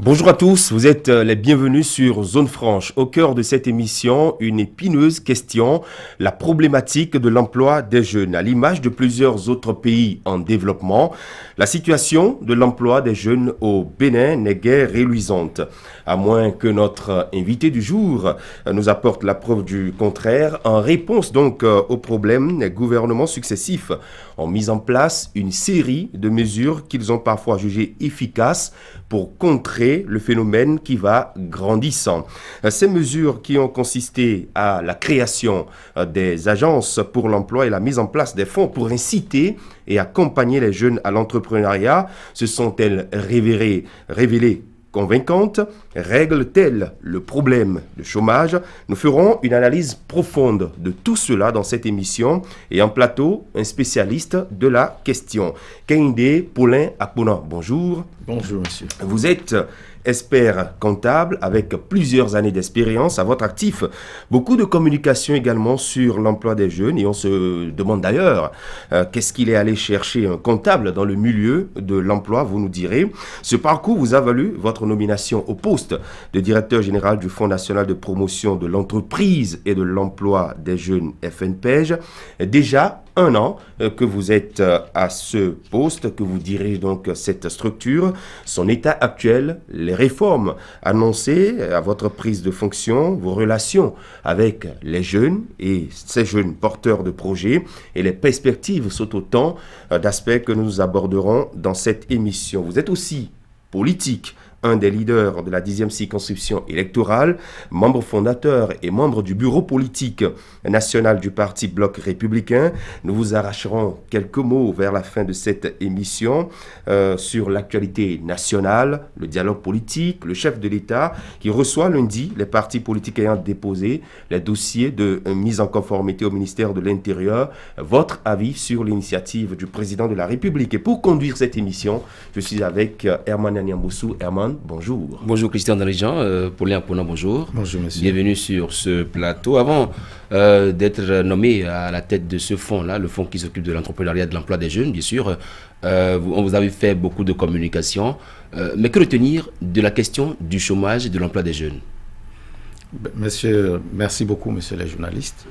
Bonjour à tous, vous êtes les bienvenus sur Zone Franche. Au cœur de cette émission, une épineuse question, la problématique de l'emploi des jeunes. À l'image de plusieurs autres pays en développement, la situation de l'emploi des jeunes au Bénin n'est guère réluisante. À moins que notre invité du jour nous apporte la preuve du contraire. En réponse donc aux problèmes, les gouvernements successifs ont mis en place une série de mesures qu'ils ont parfois jugées efficaces pour contrer le phénomène qui va grandissant. Ces mesures qui ont consisté à la création des agences pour l'emploi et la mise en place des fonds pour inciter et accompagner les jeunes à l'entrepreneuriat se sont-elles révélées convaincantes? Règle-t-elle le problème de chômage? Nous ferons une analyse profonde de tout cela dans cette émission et en plateau, un spécialiste de la question. Kehinde Paulin Akpona, bonjour. Bonjour monsieur. Vous êtes expert comptable avec plusieurs années d'expérience à votre actif. Beaucoup de communication également sur l'emploi des jeunes et on se demande d'ailleurs qu'est-ce qu'il est allé chercher un comptable dans le milieu de l'emploi, vous nous direz. Ce parcours vous a valu votre nomination au poste de directeur général du Fonds national de promotion de l'entreprise et de l'emploi des jeunes FNPEJ. Déjà un an que vous êtes à ce poste, que vous dirigez donc cette structure, son état actuel, les réformes annoncées à votre prise de fonction, vos relations avec les jeunes et ces jeunes porteurs de projets et les perspectives sont autant d'aspects que nous aborderons dans cette émission. Vous êtes aussi politique, un des leaders de la 10e circonscription électorale, membre fondateur et membre du bureau politique national du parti Bloc républicain. Nous vous arracherons quelques mots vers la fin de cette émission sur l'actualité nationale, le dialogue politique, le chef de l'État qui reçoit lundi les partis politiques ayant déposé les dossiers de mise en conformité au ministère de l'Intérieur. Votre avis sur l'initiative du président de la République. Et pour conduire cette émission, je suis avec Herman Nyamboussou. Herman, bonjour. Bonjour Christian Dirigeant, Paulin Akpona, bonjour. Bonjour monsieur. Bienvenue sur ce plateau. Avant d'être nommé à la tête de ce fonds-là, le fonds qui s'occupe de l'entrepreneuriat et de l'emploi des jeunes, bien sûr, on vous avez fait beaucoup de communication. Mais que retenir de la question du chômage et de l'emploi des jeunes? Monsieur, merci beaucoup monsieur les journalistes.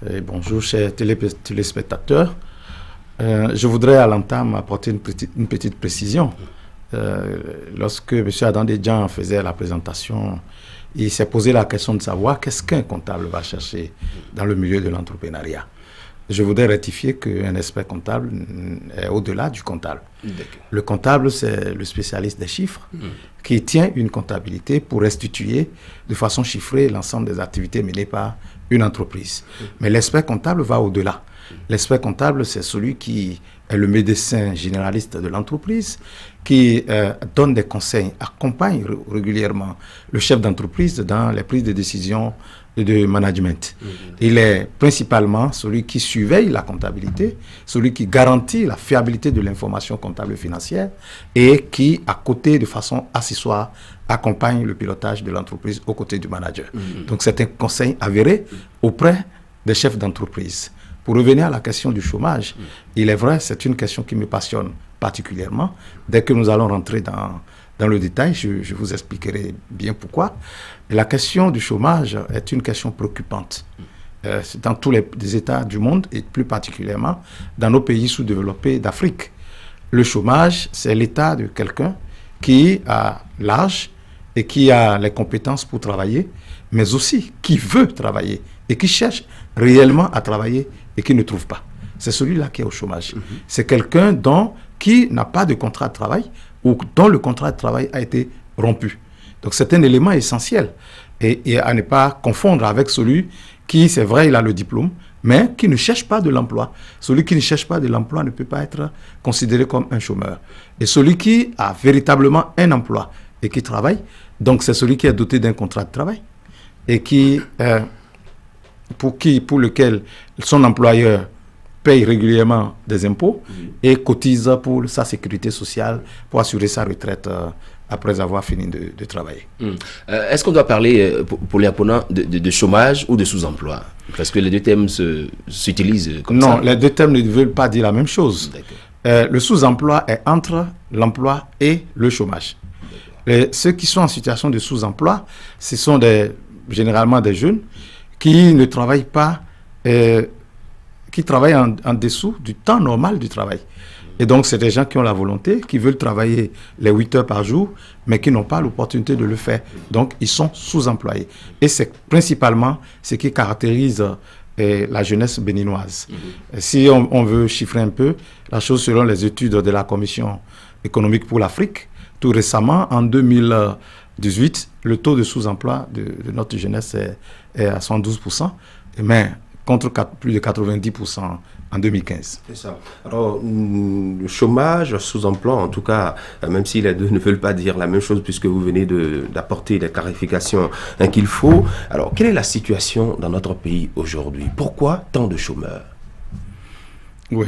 Et bonjour chers téléspectateurs. Je voudrais à l'entame apporter une petite précision. Lorsque M. Adam Dedjan faisait la présentation, il s'est posé la question de savoir qu'est-ce qu'un comptable va chercher dans le milieu de l'entrepreneuriat. Je voudrais rectifier qu'un expert comptable est au-delà du comptable. Le comptable, c'est le spécialiste des chiffres qui tient une comptabilité pour restituer de façon chiffrée l'ensemble des activités menées par une entreprise. Mais l'expert comptable va au-delà. L'expert comptable, c'est celui qui est le médecin généraliste de l'entreprise, qui donne des conseils, accompagne régulièrement le chef d'entreprise dans les prises de décision de management. Il est principalement celui qui surveille la comptabilité, celui qui garantit la fiabilité de l'information comptable et financière et qui, à côté, de façon accessoire, accompagne le pilotage de l'entreprise aux côtés du manager. Donc c'est un conseil avéré auprès des chefs d'entreprise. Pour revenir à la question du chômage, il est vrai, c'est une question qui me passionne particulièrement. Dès que nous allons rentrer dans le détail, je vous expliquerai bien pourquoi. Et la question du chômage est une question préoccupante. Dans tous les États du monde et plus particulièrement dans nos pays sous-développés d'Afrique. Le chômage, c'est l'état de quelqu'un qui a l'âge et qui a les compétences pour travailler, mais aussi qui veut travailler et qui cherche réellement à travailler et qui ne trouve pas. C'est celui-là qui est au chômage. C'est quelqu'un qui n'a pas de contrat de travail ou dont le contrat de travail a été rompu. Donc c'est un élément essentiel et à ne pas confondre avec celui qui, c'est vrai, il a le diplôme, mais qui ne cherche pas de l'emploi. Celui qui ne cherche pas de l'emploi ne peut pas être considéré comme un chômeur. Et celui qui a véritablement un emploi et qui travaille, donc c'est celui qui est doté d'un contrat de travail et pour lequel son employeur paye régulièrement des impôts et cotise pour sa sécurité sociale, pour assurer sa retraite après avoir fini de travailler. Est-ce qu'on doit parler, pour les apprenants, de chômage ou de sous-emploi? Parce que les deux termes s'utilisent comme ça. Non, les deux termes ne veulent pas dire la même chose. Le sous-emploi est entre l'emploi et le chômage. Ceux qui sont en situation de sous-emploi, ce sont généralement des jeunes qui ne travaillent pas, qui travaillent en dessous du temps normal du travail. Et donc, c'est des gens qui ont la volonté, qui veulent travailler les 8 heures par jour, mais qui n'ont pas l'opportunité de le faire. Donc, ils sont sous-employés. Et c'est principalement ce qui caractérise la jeunesse béninoise. Si on veut chiffrer un peu, la chose selon les études de la Commission économique pour l'Afrique, tout récemment, en 2018, le taux de sous-emploi de notre jeunesse est à 112%, mais contre plus de 90% en 2015. C'est ça. Alors, le chômage, sous-emploi, en tout cas, même si les deux ne veulent pas dire la même chose, puisque vous venez d'apporter les clarifications qu'il faut. Alors, quelle est la situation dans notre pays aujourd'hui? Pourquoi tant de chômeurs? Oui,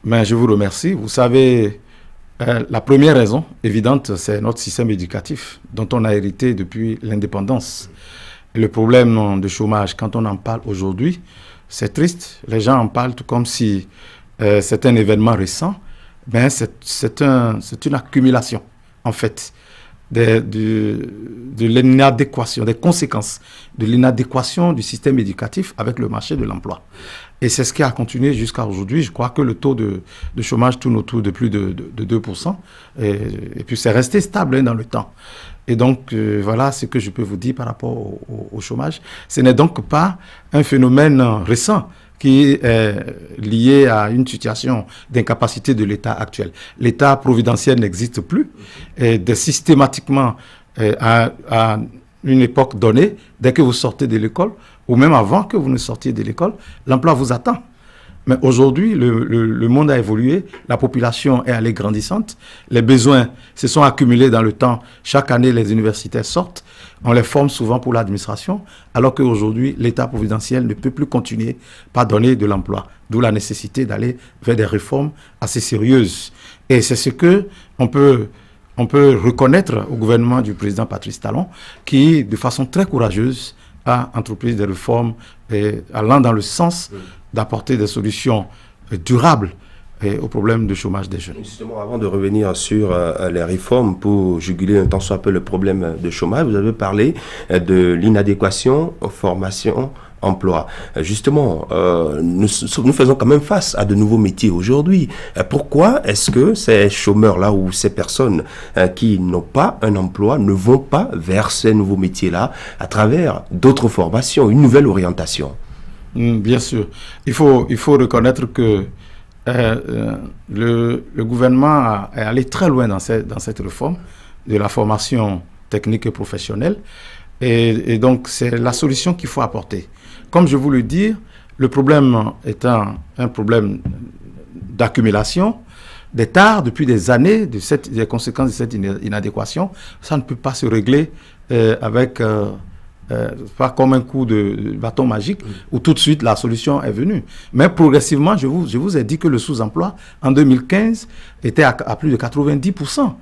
mais je vous remercie. Vous savez, la première raison évidente, c'est notre système éducatif, dont on a hérité depuis l'indépendance. Et le problème de chômage, quand on en parle aujourd'hui, c'est triste. Les gens en parlent tout comme si c'est un événement récent. Ben, c'est une accumulation, en fait, de l'inadéquation, des conséquences de l'inadéquation du système éducatif avec le marché de l'emploi. Et c'est ce qui a continué jusqu'à aujourd'hui. Je crois que le taux de chômage tourne autour de plus de 2%. Et puis c'est resté stable dans le temps. Et donc, voilà ce que je peux vous dire par rapport au chômage. Ce n'est donc pas un phénomène récent qui est lié à une situation d'incapacité de l'État actuel. L'État providentiel n'existe plus. Et systématiquement, à une époque donnée, dès que vous sortez de l'école, ou même avant que vous ne sortiez de l'école, l'emploi vous attend. Mais aujourd'hui, le monde a évolué, la population est allée grandissante, les besoins se sont accumulés dans le temps. Chaque année, les universitaires sortent, on les forme souvent pour l'administration, alors qu'aujourd'hui, l'État providentiel ne peut plus continuer par donner de l'emploi. D'où la nécessité d'aller vers des réformes assez sérieuses. Et c'est ce que on peut reconnaître au gouvernement du président Patrice Talon, qui, de façon très courageuse, a entrepris des réformes allant dans le sens d'apporter des solutions durables au problème de chômage des jeunes. Justement, avant de revenir sur les réformes pour juguler un tant soit peu le problème de chômage, vous avez parlé de l'inadéquation formation emploi. Justement, nous faisons quand même face à de nouveaux métiers aujourd'hui. Pourquoi est-ce que ces chômeurs-là ou ces personnes qui n'ont pas un emploi ne vont pas vers ces nouveaux métiers-là à travers d'autres formations, une nouvelle orientation? Bien sûr. Il faut reconnaître que le gouvernement est allé très loin dans cette réforme de la formation technique et professionnelle. Et donc, c'est la solution qu'il faut apporter. Comme je vous le dis, le problème étant un problème d'accumulation, des tares depuis des années, des conséquences de cette inadéquation, ça ne peut pas se régler pas comme un coup de bâton magique où tout de suite la solution est venue. Mais progressivement, je vous ai dit que le sous-emploi en 2015 était à plus de 90%.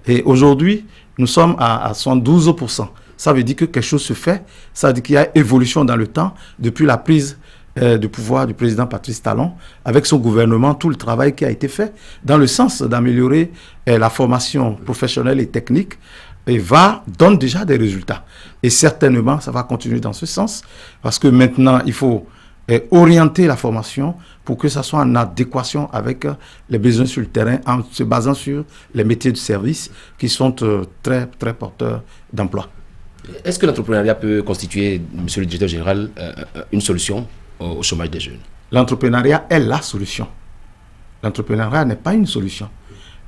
Et aujourd'hui, nous sommes à 112%. Ça veut dire que quelque chose se fait, ça veut dire qu'il y a évolution dans le temps depuis la prise de pouvoir du président Patrice Talon, avec son gouvernement, tout le travail qui a été fait dans le sens d'améliorer la formation professionnelle et technique et donne déjà des résultats. Et certainement, ça va continuer dans ce sens parce que maintenant, il faut orienter la formation pour que ça soit en adéquation avec les besoins sur le terrain en se basant sur les métiers de service qui sont très, très porteurs d'emploi. Est-ce que l'entrepreneuriat peut constituer, monsieur le directeur général, une solution au chômage des jeunes? L'entrepreneuriat est la solution. L'entrepreneuriat n'est pas une solution.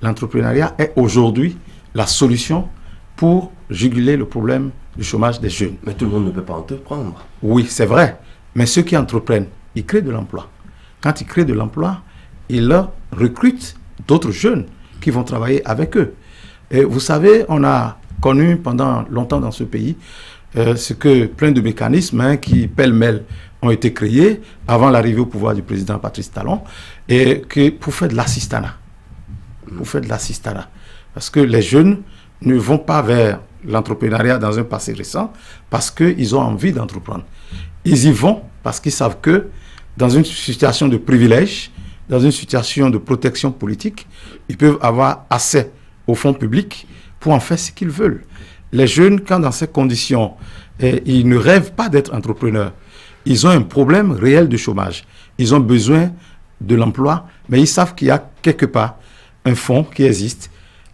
L'entrepreneuriat est aujourd'hui la solution pour juguler le problème du chômage des jeunes. Mais tout le monde ne peut pas entreprendre. Oui, c'est vrai. Mais ceux qui entreprennent, ils créent de l'emploi. Quand ils créent de l'emploi, ils recrutent d'autres jeunes qui vont travailler avec eux. Et vous savez, on a connu pendant longtemps dans ce pays plein de mécanismes qui, pêle-mêle, ont été créés avant l'arrivée au pouvoir du président Patrice Talon et pour faire de l'assistanat. Parce que les jeunes ne vont pas vers l'entrepreneuriat dans un passé récent parce qu'ils ont envie d'entreprendre. Ils y vont parce qu'ils savent que dans une situation de privilège, dans une situation de protection politique, ils peuvent avoir accès aux fonds publics pour en faire ce qu'ils veulent. Les jeunes, quand dans ces conditions, ils ne rêvent pas d'être entrepreneurs. Ils ont un problème réel de chômage. Ils ont besoin de l'emploi, mais ils savent qu'il y a quelque part un fonds qui existe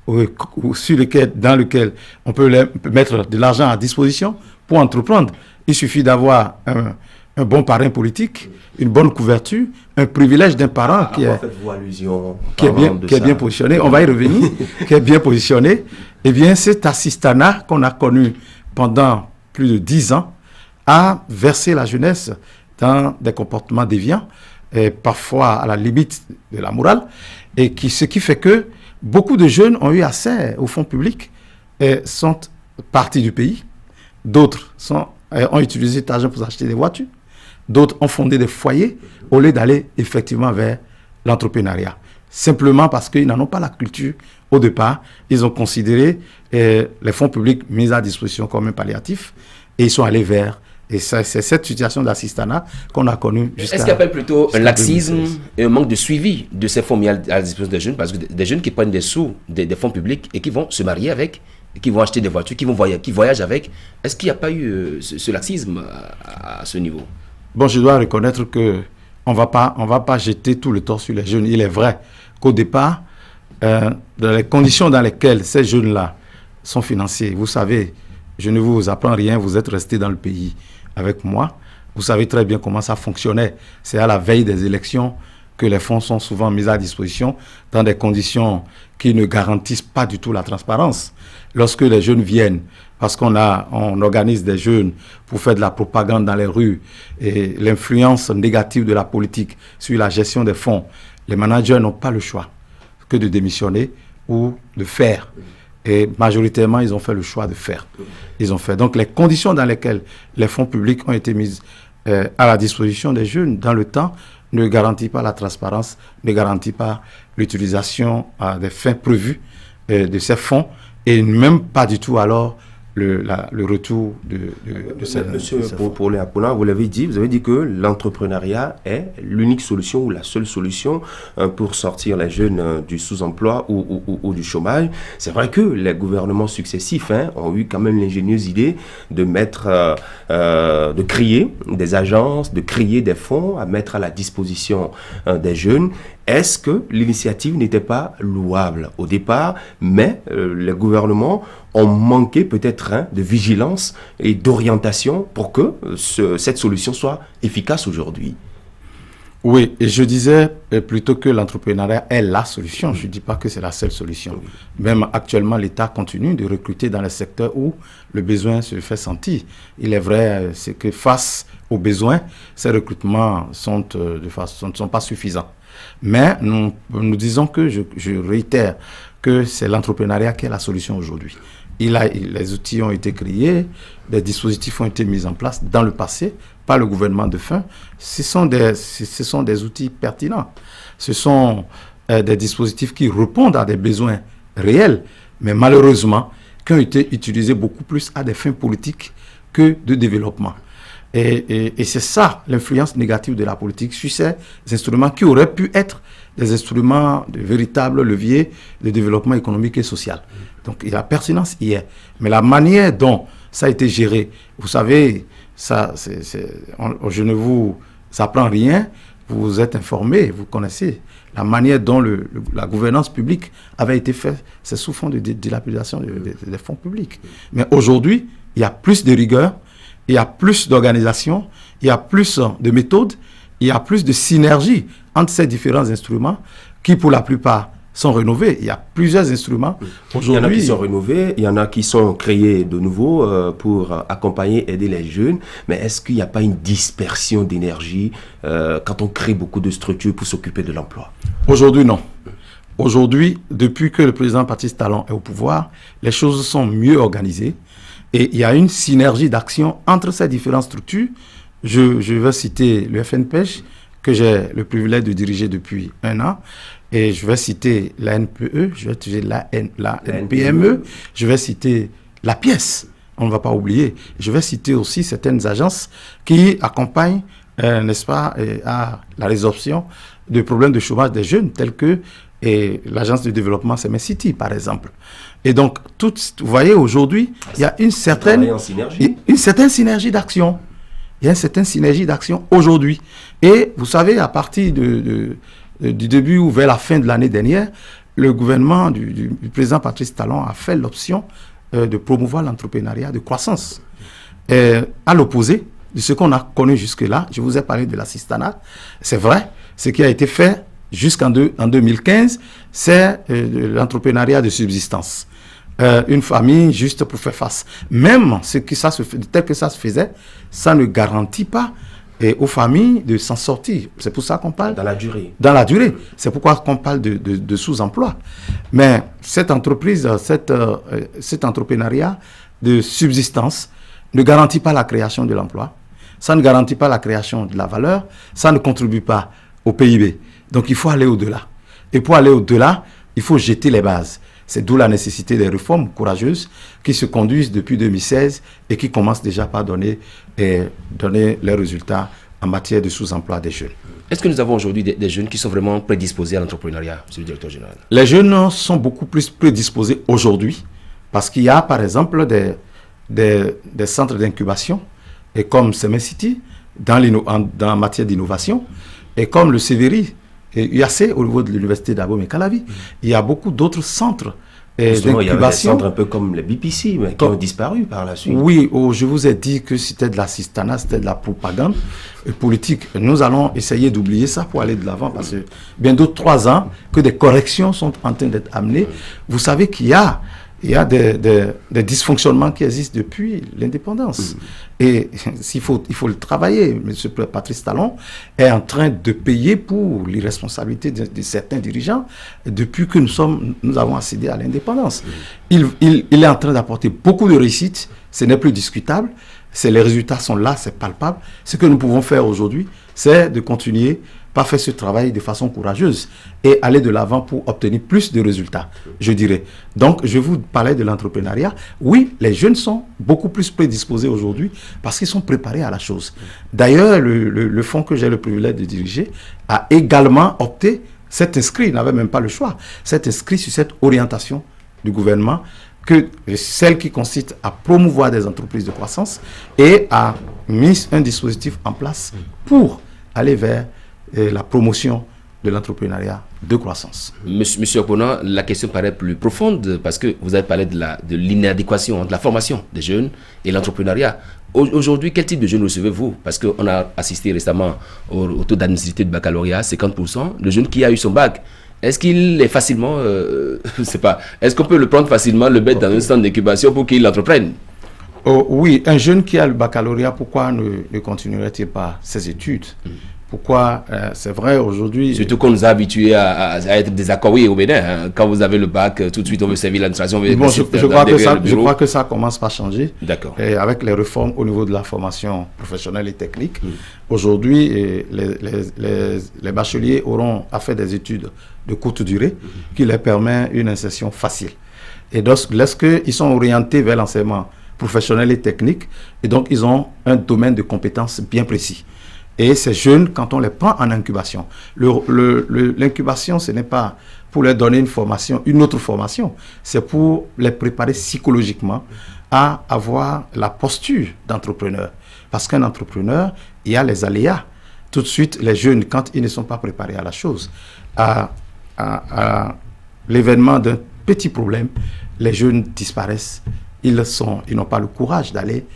dans lequel on peut mettre de l'argent à disposition pour entreprendre. Il suffit d'avoir un bon parrain politique, une bonne couverture, un privilège d'un parent qui est bien positionné. On va y revenir, qui est bien positionné. Eh bien, cet assistanat qu'on a connu pendant plus de 10 ans a versé la jeunesse dans des comportements déviants, et parfois à la limite de la morale, et ce qui fait que beaucoup de jeunes ont eu accès aux fonds publics et sont partis du pays. D'autres ont utilisé cet argent pour acheter des voitures. D'autres ont fondé des foyers au lieu d'aller effectivement vers l'entrepreneuriat. Simplement parce qu'ils n'en ont pas la culture au départ. Ils ont considéré les fonds publics mis à disposition comme un palliatif et ils sont allés vers. Et c'est cette situation d'assistanat qu'on a connue jusqu'à... Est-ce qu'il appelle plutôt un laxisme et un manque de suivi de ces fonds mis à la disposition des jeunes? Parce que des jeunes qui prennent des sous des fonds publics et qui vont se marier avec, qui vont acheter des voitures, qui voyagent avec. Est-ce qu'il n'y a pas eu ce laxisme à ce niveau? Bon, je dois reconnaître que on va pas jeter tout le tort sur les jeunes. Il est vrai qu'au départ, dans les conditions dans lesquelles ces jeunes-là sont financés, vous savez, je ne vous apprends rien, vous êtes restés dans le pays avec moi. Vous savez très bien comment ça fonctionnait. C'est à la veille des élections que les fonds sont souvent mis à disposition dans des conditions qui ne garantissent pas du tout la transparence. Lorsque les jeunes viennent, parce qu'on organise des jeunes pour faire de la propagande dans les rues et l'influence négative de la politique sur la gestion des fonds, les managers n'ont pas le choix que de démissionner ou de faire. Et majoritairement, ils ont fait le choix de faire. Ils ont fait. Donc, les conditions dans lesquelles les fonds publics ont été mis à la disposition des jeunes dans le temps ne garantissent pas la transparence, ne garantissent pas l'utilisation à des fins prévues de ces fonds et même pas du tout alors le retour de ces... Monsieur Paulin Apollin, vous l'avez dit, vous avez dit que l'entrepreneuriat est l'unique solution ou la seule solution pour sortir les jeunes du sous-emploi ou du chômage. C'est vrai que les gouvernements successifs ont eu quand même l'ingénieuse idée de de créer des agences, de créer des fonds à mettre à la disposition des jeunes. Est-ce que l'initiative n'était pas louable au départ, mais les gouvernements ont manqué peut-être de vigilance et d'orientation pour que cette solution soit efficace aujourd'hui? Oui, et je disais plutôt que l'entrepreneuriat est la solution. Je ne dis pas que c'est la seule solution. Oui. Même actuellement, l'État continue de recruter dans les secteurs où le besoin se fait sentir. Il est vrai c'est que face aux besoins, ces recrutements ne sont pas suffisants. Mais nous disons que, je réitère, que c'est l'entrepreneuriat qui est la solution aujourd'hui. Les outils ont été créés, des dispositifs ont été mis en place dans le passé par le gouvernement de fin. Ce sont des outils pertinents. Ce sont des dispositifs qui répondent à des besoins réels, mais malheureusement, qui ont été utilisés beaucoup plus à des fins politiques que de développement. Et c'est ça l'influence négative de la politique sur ces instruments qui auraient pu être des instruments de véritables leviers de développement économique et social. Donc la pertinence y est. Mais la manière dont ça a été géré, vous savez, je ne vous apprends rien, vous êtes informés, vous connaissez la manière dont la gouvernance publique avait été faite, c'est sous fond de dilapidation des fonds publics. Mais aujourd'hui, il y a plus de rigueur, il y a plus d'organisation, il y a plus de méthodes, il y a plus de synergie entre ces différents instruments qui, pour la plupart, sont rénovés. Il y a plusieurs instruments. Il y en a qui sont rénovés, il y en a qui sont créés de nouveau pour accompagner, aider les jeunes. Mais est-ce qu'il n'y a pas une dispersion d'énergie quand on crée beaucoup de structures pour s'occuper de l'emploi? Aujourd'hui, non. Aujourd'hui, depuis que le président Patrice Talon est au pouvoir, les choses sont mieux organisées. Et il y a une synergie d'action entre ces différentes structures. Je vais citer le FNPEJ, que j'ai le privilège de diriger depuis 1 an. Et je vais citer la NPE, je vais citer la NPME, je vais citer la pièce, on ne va pas oublier. Je vais citer aussi certaines agences qui accompagnent, n'est-ce pas, à la résorption de problèmes de chômage des jeunes, tels que Et l'agence de développement, c'est MECITI, par exemple. Et donc, vous voyez, aujourd'hui, il y a une certaine synergie d'action. Il y a une certaine synergie d'action aujourd'hui. Et vous savez, à partir du début ou vers la fin de l'année dernière, le gouvernement du président Patrice Talon a fait l'option de promouvoir l'entrepreneuriat de croissance. À l'opposé de ce qu'on a connu jusque-là, je vous ai parlé de l'assistanat, c'est vrai, ce qui a été fait jusqu'en 2015, c'est l'entrepreneuriat de subsistance. Une famille juste pour faire face. Même tel que ça se faisait, ça ne garantit pas aux familles de s'en sortir. C'est pour ça qu'on parle... Dans la durée. Dans la durée. C'est pourquoi qu'on parle de sous-emploi. Mais cette entreprise, cet entrepreneuriat de subsistance ne garantit pas la création de l'emploi. Ça ne garantit pas la création de la valeur. Ça ne contribue pas au PIB. Donc il faut aller au-delà. Et pour aller au-delà, il faut jeter les bases. C'est d'où la nécessité des réformes courageuses qui se conduisent depuis 2016 et qui commencent déjà par donner les résultats en matière de sous-emploi des jeunes. Est-ce que nous avons aujourd'hui des jeunes qui sont vraiment prédisposés à l'entrepreneuriat, monsieur le directeur général? Les jeunes sont beaucoup plus prédisposés aujourd'hui parce qu'il y a par exemple des centres d'incubation et comme MECITI en matière d'innovation et comme le CVRI et UAC au niveau de l'université d'Abomey Calavi. Il y a beaucoup d'autres centres d'incubation. Il y a des centres un peu comme les BPC, mais qui ont disparu par la suite. Oui, je vous ai dit que c'était de l'assistanat, c'était de la propagande politique. Nous allons essayer d'oublier ça pour aller de l'avant parce que bientôt 3 ans que des corrections sont en train d'être amenées. Vous savez qu'il y a des dysfonctionnements qui existent depuis l'indépendance. Et il faut le travailler. M. Patrice Talon est en train de payer pour l'irresponsabilité de certains dirigeants depuis que nous avons accédé à l'indépendance. Il est en train d'apporter beaucoup de réussites. Ce n'est plus discutable. Les résultats sont là, c'est palpable. Ce que nous pouvons faire aujourd'hui, c'est de continuer par faire ce travail de façon courageuse et aller de l'avant pour obtenir plus de résultats, je dirais. Donc, je vous parlais de l'entrepreneuriat. Oui, les jeunes sont beaucoup plus prédisposés aujourd'hui parce qu'ils sont préparés à la chose. D'ailleurs, le fonds que j'ai le privilège de diriger a également opté, s'est inscrit, il n'avait même pas le choix, s'est inscrit sur cette orientation du gouvernement que celle qui consiste à promouvoir des entreprises de croissance et a mis un dispositif en place pour aller vers la promotion de l'entrepreneuriat de croissance. Monsieur Okpona, la question paraît plus profonde parce que vous avez parlé de l'inadéquation entre la formation des jeunes et l'entrepreneuriat. Aujourd'hui, quel type de jeunes recevez-vous? Parce qu'on a assisté récemment au taux d'admissibilité de baccalauréat, 50%. Le jeune qui a eu son bac, est-ce qu'il est facilement, je ne sais pas, est-ce qu'on peut le prendre facilement, le mettre dans un centre d'incubation pour qu'il entreprenne? Oui, un jeune qui a le baccalauréat, pourquoi ne continuerait-il pas ses études? Pourquoi c'est vrai aujourd'hui... Surtout qu'on nous a habitués à être désaccords au Bénin. Hein. Quand vous avez le bac, tout de suite on veut servir l'administration. Bon, je crois que ça commence par changer. D'accord. Avec les réformes au niveau de la formation professionnelle et technique. Aujourd'hui, les bacheliers auront à faire des études de courte durée qui leur permet une insertion facile. Et donc, lorsqu'ils sont orientés vers l'enseignement professionnel et technique, et donc ils ont un domaine de compétences bien précis. Et ces jeunes, quand on les prend en incubation, l'incubation, ce n'est pas pour leur donner une autre formation, c'est pour les préparer psychologiquement à avoir la posture d'entrepreneur. Parce qu'un entrepreneur, il y a les aléas. Tout de suite, les jeunes, quand ils ne sont pas préparés à la chose, à l'événement d'un petit problème, les jeunes disparaissent. Ils n'ont pas le courage d'aller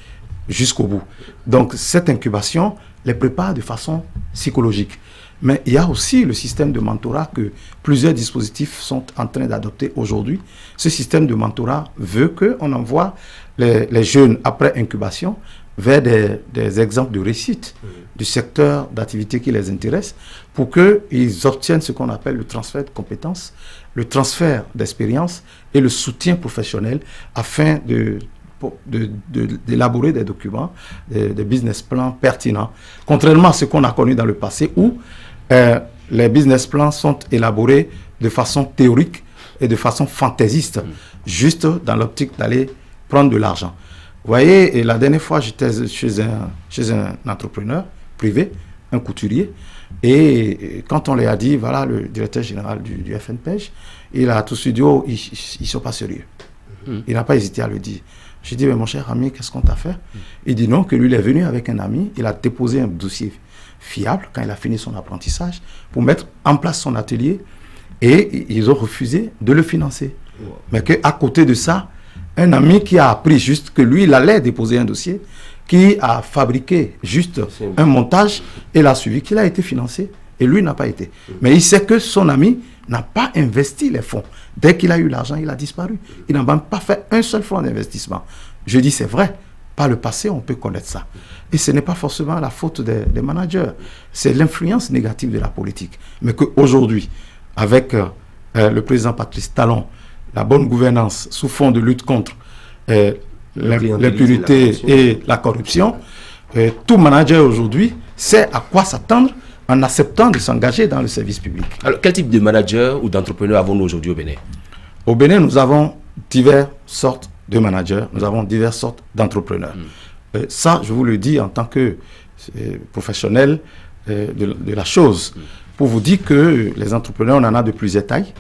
jusqu'au bout. Donc, cette incubation les prépare de façon psychologique. Mais il y a aussi le système de mentorat que plusieurs dispositifs sont en train d'adopter aujourd'hui. Ce système de mentorat veut qu'on envoie les jeunes après incubation vers des exemples de réussite du secteur d'activité qui les intéresse pour qu'ils obtiennent ce qu'on appelle le transfert de compétences, le transfert d'expérience et le soutien professionnel afin d'élaborer des documents, des business plans pertinents. Contrairement à ce qu'on a connu dans le passé où les business plans sont élaborés de façon théorique et de façon fantaisiste, juste dans l'optique d'aller prendre de l'argent. Vous voyez, et la dernière fois, j'étais chez un entrepreneur privé un couturier. Et quand on lui a dit, voilà, le directeur général du FNPEJ, il a tout de suite dit, oh, ils ne sont pas sérieux. Il n'a pas hésité à le dire. J'ai dit, mais mon cher ami, qu'est-ce qu'on t'a fait? Il dit non, que lui, il est venu avec un ami, il a déposé un dossier fiable quand il a fini son apprentissage pour mettre en place son atelier et ils ont refusé de le financer. Mais qu'à côté de ça, un ami qui a appris juste que lui, il allait déposer un dossier, qui a fabriqué juste un montage et l'a suivi, qu'il a été financé et lui n'a pas été. Mais il sait que son ami n'a pas investi les fonds. Dès qu'il a eu l'argent, il a disparu. Il n'a même pas fait un seul fonds d'investissement. Je dis, c'est vrai. Par le passé, on peut connaître ça. Et ce n'est pas forcément la faute des managers. C'est l'influence négative de la politique. Mais qu'aujourd'hui, avec le président Patrice Talon, la bonne gouvernance sous fond de lutte contre l'impunité et la corruption, tout manager aujourd'hui sait à quoi s'attendre en acceptant de s'engager dans le service public. Alors, quel type de manager ou d'entrepreneur avons-nous aujourd'hui au Bénin? Au Bénin, nous avons diverses sortes de managers, nous avons diverses sortes d'entrepreneurs. Ça, je vous le dis en tant que professionnel de la chose, pour vous dire que les entrepreneurs, on en a de plusieurs tailles,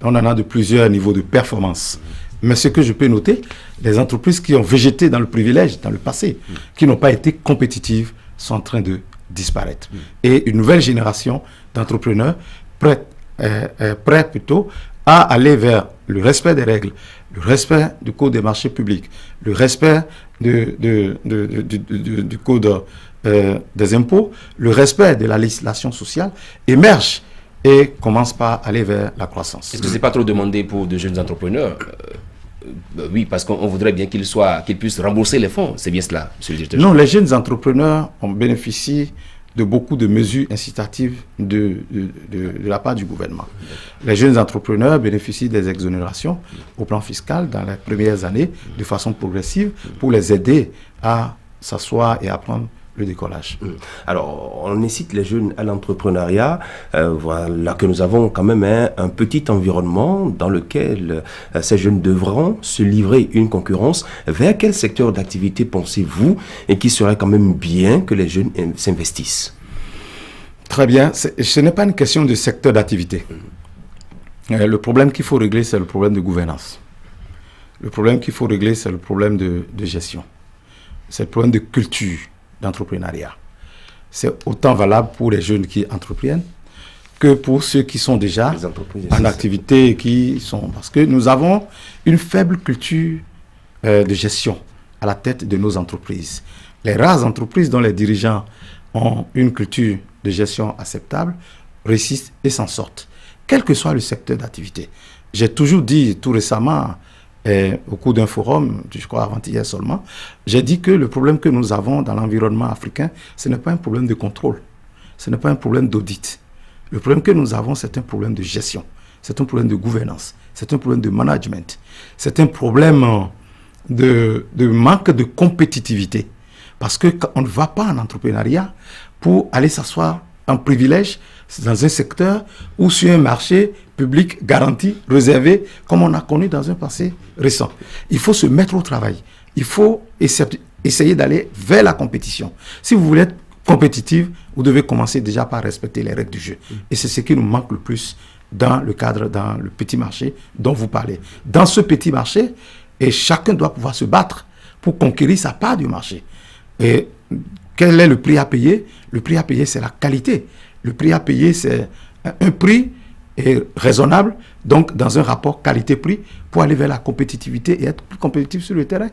on en a de plusieurs niveaux de performance. Mais ce que je peux noter, les entreprises qui ont végété dans le privilège, dans le passé, qui n'ont pas été compétitives, sont en train de disparaître. Et une nouvelle génération d'entrepreneurs prêts plutôt à aller vers le respect des règles, le respect du code des marchés publics, le respect du code des impôts, le respect de la législation sociale émerge et commence par aller vers la croissance. Est-ce que ce n'est pas trop demandé pour de jeunes entrepreneurs? Oui, parce qu'on voudrait bien qu'ils puissent rembourser les fonds. C'est bien cela, monsieur le directeur? Non, les jeunes entrepreneurs ont bénéficié de beaucoup de mesures incitatives de la part du gouvernement. Les jeunes entrepreneurs bénéficient des exonérations au plan fiscal dans les premières années de façon progressive pour les aider à s'asseoir et à prendre le décollage. Alors, on incite les jeunes à l'entrepreneuriat. Voilà que nous avons quand même un petit environnement dans lequel ces jeunes devront se livrer une concurrence. Vers quel secteur d'activité pensez-vous et qui serait quand même bien que les jeunes s'investissent? Très bien. Ce n'est pas une question de secteur d'activité. Le problème qu'il faut régler, c'est le problème de gouvernance. Le problème qu'il faut régler, c'est le problème de gestion. C'est le problème de culture d'entrepreneuriat. C'est autant valable pour les jeunes qui entreprennent que pour ceux qui sont déjà en activité et qui sont... Parce que nous avons une faible culture de gestion à la tête de nos entreprises. Les rares entreprises dont les dirigeants ont une culture de gestion acceptable réussissent et s'en sortent, quel que soit le secteur d'activité. J'ai toujours dit tout récemment, au cours d'un forum, je crois avant-hier seulement, j'ai dit que le problème que nous avons dans l'environnement africain, ce n'est pas un problème de contrôle, ce n'est pas un problème d'audit. Le problème que nous avons, c'est un problème de gestion, c'est un problème de gouvernance, c'est un problème de management, c'est un problème de manque de compétitivité. Parce qu'on ne va pas en entrepreneuriat pour aller s'asseoir en privilège dans un secteur ou sur un marché public garanti, réservé, comme on a connu dans un passé récent. Il faut se mettre au travail. Il faut essayer d'aller vers la compétition. Si vous voulez être compétitif, vous devez commencer déjà par respecter les règles du jeu. Et c'est ce qui nous manque le plus dans le cadre, dans le petit marché dont vous parlez. Dans ce petit marché, et chacun doit pouvoir se battre pour conquérir sa part du marché. Et quel est le prix à payer? Le prix à payer, c'est la qualité. Le prix à payer, c'est un prix raisonnable, donc dans un rapport qualité-prix, pour aller vers la compétitivité et être plus compétitif sur le terrain.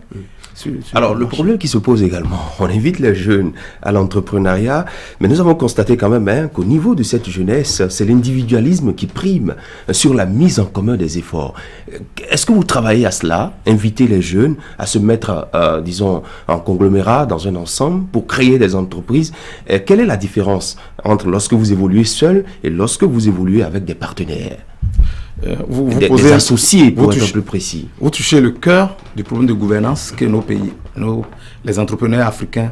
Alors, le problème qui se pose également, on invite les jeunes à l'entrepreneuriat, mais nous avons constaté quand même qu'au niveau de cette jeunesse, c'est l'individualisme qui prime sur la mise en commun des efforts. Est-ce que vous travaillez à cela, inviter les jeunes à se mettre, disons, en conglomérat, dans un ensemble, pour créer des entreprises? Quelle est la différence entre lorsque vous évoluez seul et lorsque vous évoluez avec des partenaires? Vous des posez associés, pour être plus précis. Vous touchez le cœur du problème de gouvernance que nos pays, les entrepreneurs africains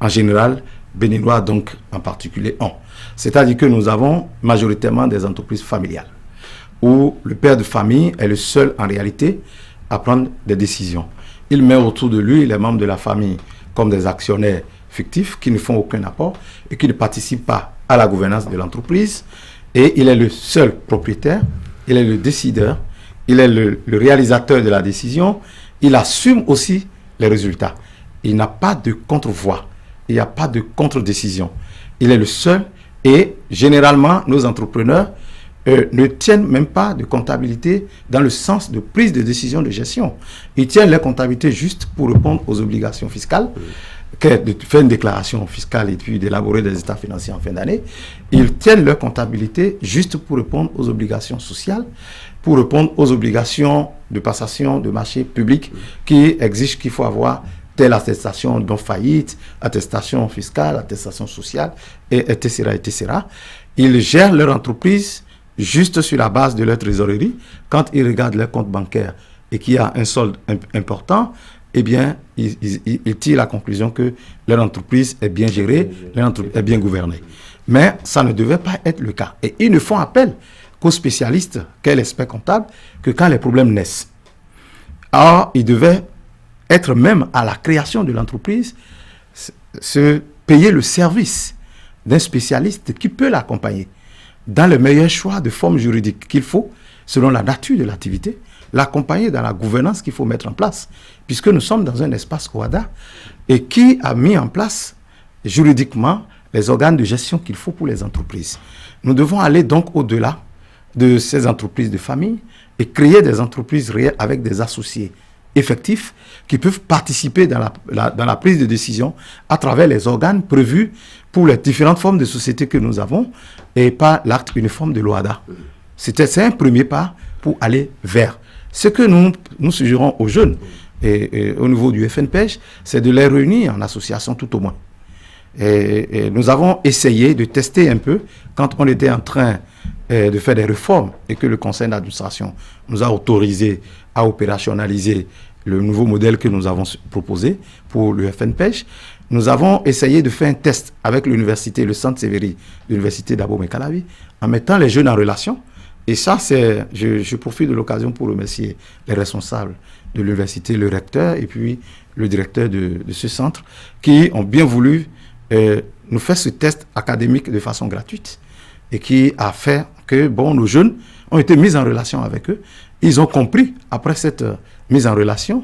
en général, béninois donc en particulier, ont. C'est-à-dire que nous avons majoritairement des entreprises familiales, où le père de famille est le seul en réalité à prendre des décisions. Il met autour de lui les membres de la famille comme des actionnaires fictifs qui ne font aucun apport et qui ne participent pas à la gouvernance de l'entreprise. Et il est le seul propriétaire, il est le décideur, il est le réalisateur de la décision, il assume aussi les résultats. Il n'a pas de contre-voix, il n'y a pas de contre-décision. Il est le seul et généralement nos entrepreneurs ne tiennent même pas de comptabilité dans le sens de prise de décision de gestion. Ils tiennent leur comptabilité juste pour répondre aux obligations fiscales, de faire une déclaration fiscale et puis d'élaborer des états financiers en fin d'année. Ils tiennent leur comptabilité juste pour répondre aux obligations sociales, pour répondre aux obligations de passation de marché public qui exigent qu'il faut avoir telle attestation de faillite, attestation fiscale, attestation sociale, etc., etc. Ils gèrent leur entreprise juste sur la base de leur trésorerie. Quand ils regardent leur compte bancaire et qu'il y a un solde important, eh bien, ils tirent la conclusion que leur entreprise est bien gérée, leur entreprise est bien gouvernée. Mais ça ne devait pas être le cas. Et ils ne font appel qu'aux spécialistes, qu'est l'expert comptable, que quand les problèmes naissent. Or, ils devaient être même à la création de l'entreprise, se payer le service d'un spécialiste qui peut l'accompagner dans le meilleur choix de forme juridique qu'il faut, selon la nature de l'activité, l'accompagner dans la gouvernance qu'il faut mettre en place, puisque nous sommes dans un espace OHADA, et qui a mis en place juridiquement les organes de gestion qu'il faut pour les entreprises. Nous devons aller donc au-delà de ces entreprises de famille et créer des entreprises réelles avec des associés effectifs qui peuvent participer dans la prise de décision à travers les organes prévus pour les différentes formes de sociétés que nous avons et pas l'acte uniforme de l'OHADA. C'est un premier pas pour aller vers. Ce que nous suggérons aux jeunes et au niveau du FNPEJ, c'est de les réunir en association tout au moins. Et nous avons essayé de tester un peu quand on était en train de faire des réformes et que le conseil d'administration nous a autorisé à opérationnaliser le nouveau modèle que nous avons proposé pour le FNPEJ. Nous avons essayé de faire un test avec l'université, le centre Sévéry, l'université d'Abomey-Calavi, en mettant les jeunes en relation. Et ça, je profite de l'occasion pour remercier les responsables de l'université, le recteur et puis le directeur de ce centre, qui ont bien voulu nous faire ce test académique de façon gratuite et qui a fait que nos jeunes ont été mis en relation avec eux. Ils ont compris, après cette mise en relation,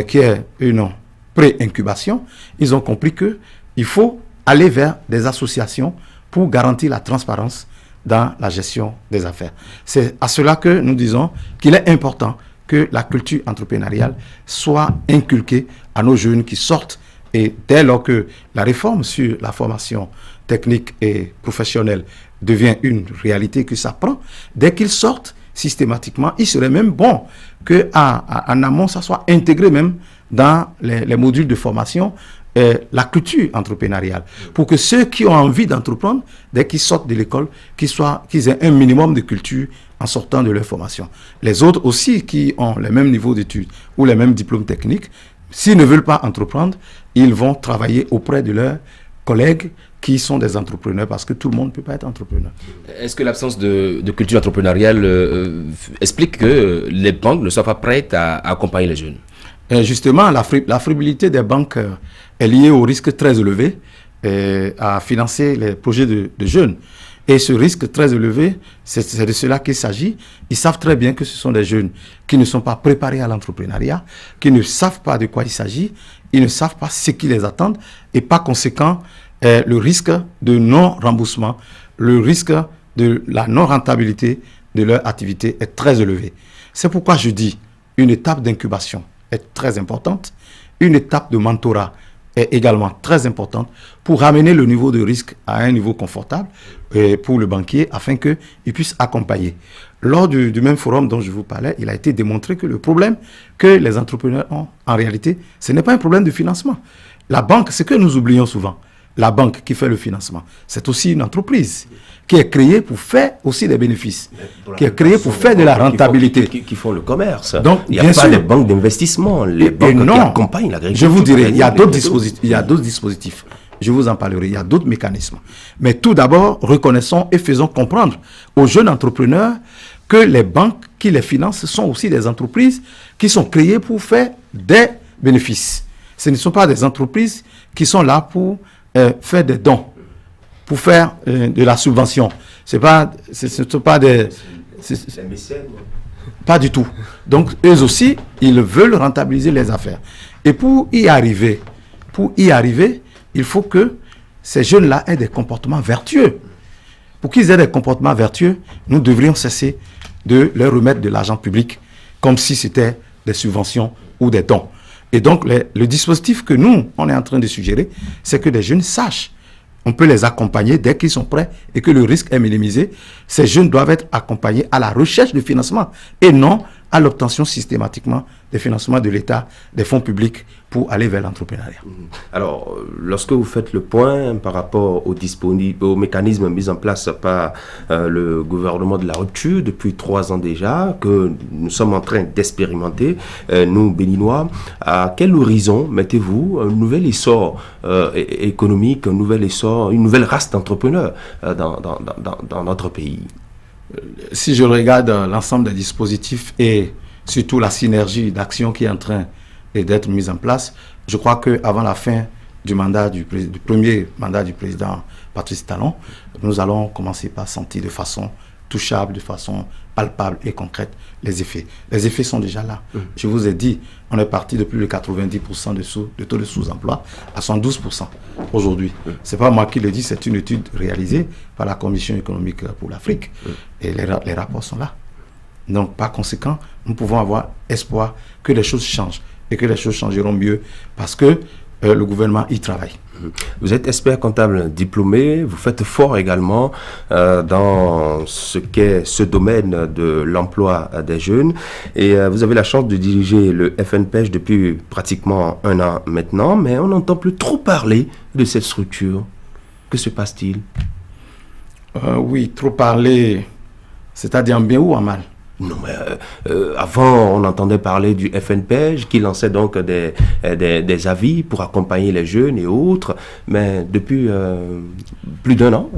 qui est une pré-incubation, ils ont compris qu'il faut aller vers des associations pour garantir la transparence dans la gestion des affaires. C'est à cela que nous disons qu'il est important que la culture entrepreneuriale soit inculquée à nos jeunes qui sortent. Et dès lors que la réforme sur la formation technique et professionnelle devient une réalité qui s'apprend, dès qu'ils sortent, systématiquement, il serait même bon qu'en amont, ça soit intégré même dans les modules de formation, la culture entrepreneuriale, pour que ceux qui ont envie d'entreprendre, dès qu'ils sortent de l'école, qu'ils aient un minimum de culture en sortant de leur formation. Les autres aussi qui ont le même niveau d'études ou les mêmes diplômes techniques, s'ils ne veulent pas entreprendre, ils vont travailler auprès de leurs collègues qui sont des entrepreneurs, parce que tout le monde ne peut pas être entrepreneur. Est-ce que l'absence de culture entrepreneuriale explique que les banques ne soient pas prêtes à accompagner les jeunes? Justement, la fragilité des banques est liée au risque très élevé à financer les projets de jeunes. Et ce risque très élevé, c'est de cela qu'il s'agit. Ils savent très bien que ce sont des jeunes qui ne sont pas préparés à l'entrepreneuriat, qui ne savent pas de quoi il s'agit, ils ne savent pas ce qui les attend, et par conséquent, le risque de non-remboursement, le risque de la non-rentabilité de leur activité est très élevé. C'est pourquoi je dis une étape d'incubation est très importante, une étape de mentorat est également très importante pour ramener le niveau de risque à un niveau confortable pour le banquier afin qu'il puisse accompagner. Lors du même forum dont je vous parlais, il a été démontré que le problème que les entrepreneurs ont, en réalité, ce n'est pas un problème de financement. La banque, c'est que nous oublions souvent, la banque qui fait le financement, c'est aussi une entreprise qui est créée pour faire aussi des bénéfices, qui est créée pour faire de la rentabilité. Qui font le commerce. Donc, il n'y a pas les banques d'investissement, les banques qui accompagnent l'agriculture. Je vous dirai, il y a d'autres dispositifs. Je vous en parlerai, il y a d'autres mécanismes. Mais tout d'abord, reconnaissons et faisons comprendre aux jeunes entrepreneurs que les banques qui les financent sont aussi des entreprises qui sont créées pour faire des bénéfices. Ce ne sont pas des entreprises qui sont là pour faire des dons, pour faire de la subvention. Ce ne sont pas des... Pas du tout. Donc, eux aussi, ils veulent rentabiliser les affaires. Et pour y arriver, il faut que ces jeunes-là aient des comportements vertueux. Pour qu'ils aient des comportements vertueux, nous devrions cesser de leur remettre de l'argent public comme si c'était des subventions ou des dons. Et donc, le dispositif que nous, on est en train de suggérer, c'est que les jeunes sachent. On peut les accompagner dès qu'ils sont prêts et que le risque est minimisé. Ces jeunes doivent être accompagnés à la recherche de financement et non à l'obtention systématiquement des financements de l'État, des fonds publics pour aller vers l'entrepreneuriat. Alors, lorsque vous faites le point par rapport aux mécanismes mis en place par le gouvernement de la rupture depuis 3 ans déjà, que nous sommes en train d'expérimenter, nous, Béninois, à quel horizon mettez-vous un nouvel essor économique, un nouvel essor, une nouvelle race d'entrepreneurs dans notre pays? Si je regarde l'ensemble des dispositifs et surtout la synergie d'action qui est en train d'être mise en place, je crois qu'avant la fin du premier mandat du président Patrice Talon, nous allons commencer par sentir de façon touchable, de façon palpable et concrète les effets. Les effets sont déjà là. Je vous ai dit, on est parti de plus de 90% de taux de sous-emploi à 112% aujourd'hui. Ce n'est pas moi qui le dis, c'est une étude réalisée par la Commission économique pour l'Afrique. Et les rapports sont là. Donc, par conséquent, nous pouvons avoir espoir que les choses changent et que les choses changeront mieux parce que le gouvernement y travaille. Vous êtes expert comptable diplômé, vous faites fort également dans ce domaine de l'emploi des jeunes et vous avez la chance de diriger le FNPEJ depuis pratiquement 1 an maintenant, mais on n'entend plus trop parler de cette structure. Que se passe-t-il? Oui, trop parler, c'est-à-dire en bien ou en mal? Non, mais avant, on entendait parler du FNPEJ qui lançait donc des avis pour accompagner les jeunes et autres. Mais depuis plus d'1 an,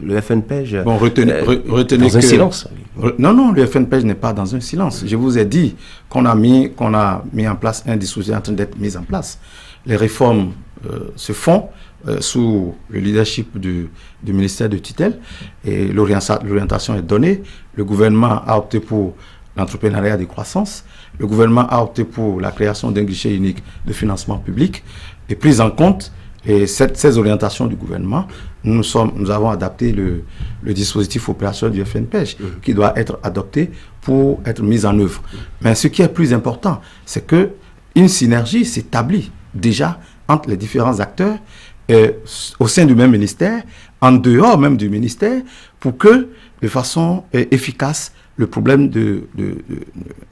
le FNPEJ retenez dans un silence. Non, le FNPEJ n'est pas dans un silence. Je vous ai dit qu'on a mis en place un dispositif en train d'être mis en place. Les réformes se font sous le leadership du ministère de tutelle et l'orientation est donnée. Le gouvernement a opté pour l'entrepreneuriat de croissance. Le gouvernement a opté pour la création d'un guichet unique de financement public et prise en compte ces orientations du gouvernement. Nous avons adapté le dispositif opérationnel du FNPEJ qui doit être adopté pour être mis en œuvre. Mais ce qui est plus important, c'est qu'une synergie s'établit déjà entre les différents acteurs au sein du même ministère, en dehors même du ministère, pour que, de façon efficace, le problème de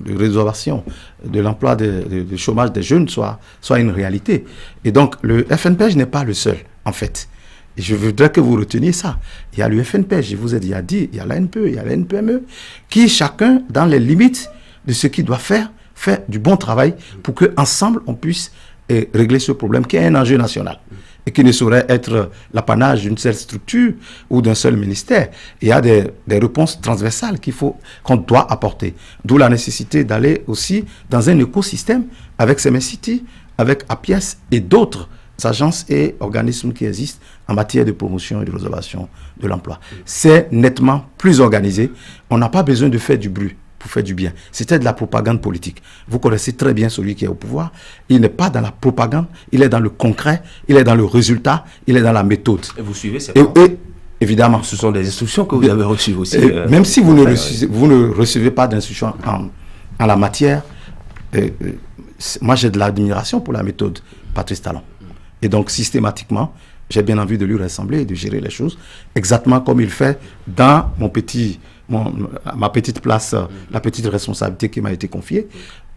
réservation de l'emploi de chômage des jeunes soit une réalité. Et donc, le FNPEJ n'est pas le seul, en fait. Et je voudrais que vous reteniez ça. Il y a le FNPEJ, je vous ai déjà dit, il y a l'ANPE, il y a l'NPME, qui, chacun, dans les limites de ce qu'il doit faire, fait du bon travail pour qu'ensemble, on puisse régler ce problème qui est un enjeu national et qui ne saurait être l'apanage d'une seule structure ou d'un seul ministère. Il y a des réponses transversales qu'on doit apporter. D'où la nécessité d'aller aussi dans un écosystème avec CMS-City, avec APIES et d'autres agences et organismes qui existent en matière de promotion et de réservation de l'emploi. C'est nettement plus organisé. On n'a pas besoin de faire du bruit pour faire du bien. C'était de la propagande politique. Vous connaissez très bien celui qui est au pouvoir. Il n'est pas dans la propagande, il est dans le concret, il est dans le résultat, il est dans la méthode. Et vous suivez ces et évidemment. Ce sont des instructions que vous avez reçues aussi. Même si vous ne recevez pas d'instructions en la matière, moi j'ai de l'admiration pour la méthode Patrice Talon. Et donc systématiquement, j'ai bien envie de lui ressembler et de gérer les choses exactement comme il fait dans ma petite place, la petite responsabilité qui m'a été confiée.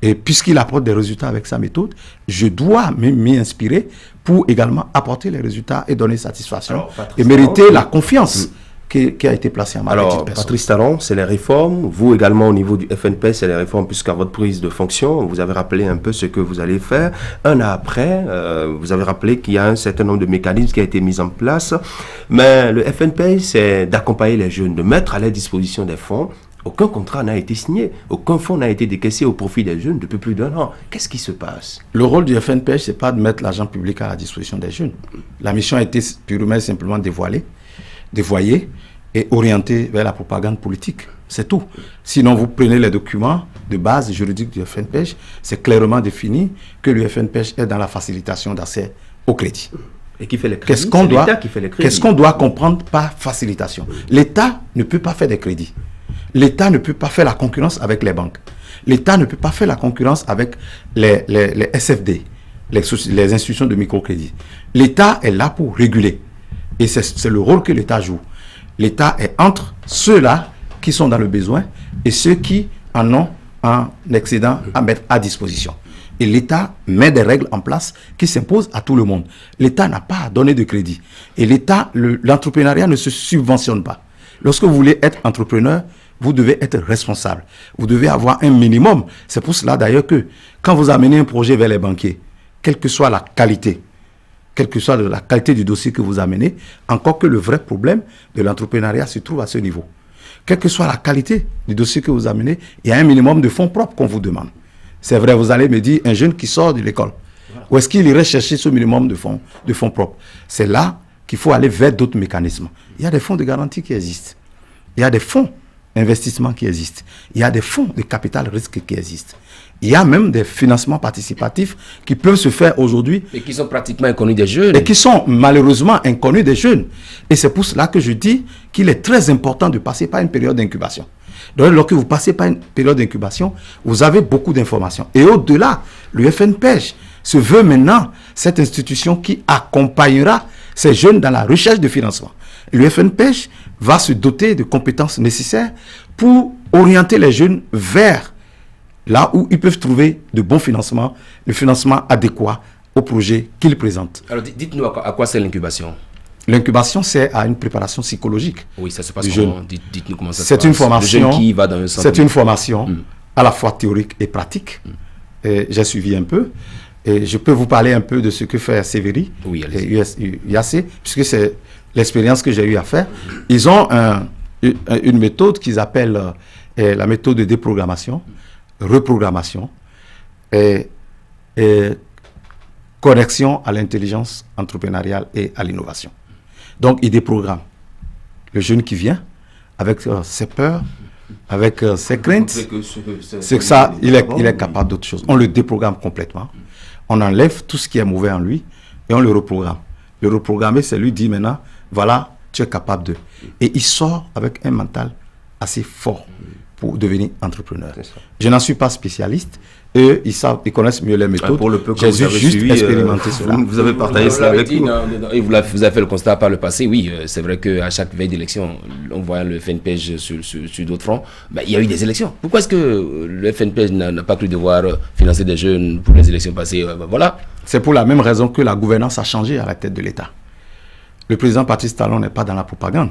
Et puisqu'il apporte des résultats avec sa méthode, je dois m'y inspirer pour également apporter les résultats et donner satisfaction et mériter la confiance qui a été placée en ma petite personne. Patrice Talon, c'est les réformes. Vous également, au niveau du FNP, c'est les réformes, puisqu'à votre prise de fonction, vous avez rappelé un peu ce que vous allez faire. 1 an après, vous avez rappelé qu'il y a un certain nombre de mécanismes qui ont été mis en place. Mais le FNP, c'est d'accompagner les jeunes, de mettre à leur disposition des fonds Aucun contrat n'a été signé, aucun fonds n'a été décaissé au profit des jeunes depuis plus d'1 an. Qu'est-ce qui se passe? Le rôle du FNPEJ, ce n'est pas de mettre l'argent public à la disposition des jeunes. La mission a été purement et simplement dévoyée et orientée vers la propagande politique. C'est tout. Sinon, vous prenez les documents de base juridique du FNPEJ, c'est clairement défini que le FNPEJ est dans la facilitation d'accès au crédit. Et qui fait les crédits? Qu'est-ce qu'on doit comprendre par facilitation? L'État ne peut pas faire des crédits. L'État ne peut pas faire la concurrence avec les banques. L'État ne peut pas faire la concurrence avec les SFD, les institutions de microcrédit. L'État est là pour réguler. Et c'est le rôle que l'État joue. L'État est entre ceux-là qui sont dans le besoin et ceux qui en ont un excédent à mettre à disposition. Et l'État met des règles en place qui s'imposent à tout le monde. L'État n'a pas à donner de crédit. Et l'entrepreneuriat ne se subventionne pas. Lorsque vous voulez être entrepreneur, vous devez être responsable. Vous devez avoir un minimum. C'est pour cela d'ailleurs que quand vous amenez un projet vers les banquiers, quelle que soit la qualité du dossier que vous amenez, encore que le vrai problème de l'entrepreneuriat se trouve à ce niveau. Quelle que soit la qualité du dossier que vous amenez, il y a un minimum de fonds propres qu'on vous demande. C'est vrai, vous allez me dire, un jeune qui sort de l'école, où est-ce qu'il irait chercher ce minimum de fonds propres? C'est là qu'il faut aller vers d'autres mécanismes. Il y a des fonds de garantie qui existent. Il y a des fonds d'investissement qui existent. Il y a des fonds de capital risque qui existent. Il y a même des financements participatifs qui peuvent se faire aujourd'hui. Et qui sont pratiquement inconnus des jeunes. Et qui sont malheureusement inconnus des jeunes. Et c'est pour cela que je dis qu'il est très important de passer par une période d'incubation. Donc, lorsque vous passez par une période d'incubation, vous avez beaucoup d'informations. Et au-delà, le FNPEJ se veut maintenant cette institution qui accompagnera ces jeunes dans la recherche de financement. Le FNPEJ va se doter de compétences nécessaires pour orienter les jeunes vers là où ils peuvent trouver de bons financements, le financement adéquat au projet qu'ils présentent. Alors dites-nous à quoi c'est l'incubation? L'incubation, c'est à une préparation psychologique. Oui, ça se passe comment? Dites-nous comment ça se passe. C'est une formation, le jeune qui va dans un centre. C'est une formation à la fois théorique et pratique. J'ai suivi un peu. Et je peux vous parler un peu de ce que fait Sévéry et UAC, puisque c'est l'expérience que j'ai eu à faire. Ils ont une méthode qu'ils appellent la méthode de déprogrammation, reprogrammation et connexion à l'intelligence entrepreneuriale et à l'innovation. Donc, ils déprogramment le jeune qui vient avec ses peurs, avec ses craintes. C'est que ça, il est capable d'autre chose. On le déprogramme complètement. On enlève tout ce qui est mauvais en lui et on le reprogramme. Le reprogrammer, c'est lui dire maintenant, voilà, tu es capable de. Et il sort avec un mental assez fort pour devenir entrepreneur. Je n'en suis pas spécialiste. Eux, ils connaissent mieux les méthodes. Pour le peu que j'ai vous avez juste suivi, expérimenté cela. Vous avez partagé cela avec nous. Et vous avez fait le constat par le passé, oui, c'est vrai qu'à chaque veille d'élection, on voit le FNPEJ sur d'autres fronts, il y a eu des élections. Pourquoi est-ce que le FNPEJ n'a pas cru devoir financer des jeunes pour les élections passées? Voilà. C'est pour la même raison que la gouvernance a changé à la tête de l'État. Le président Patrice Talon n'est pas dans la propagande.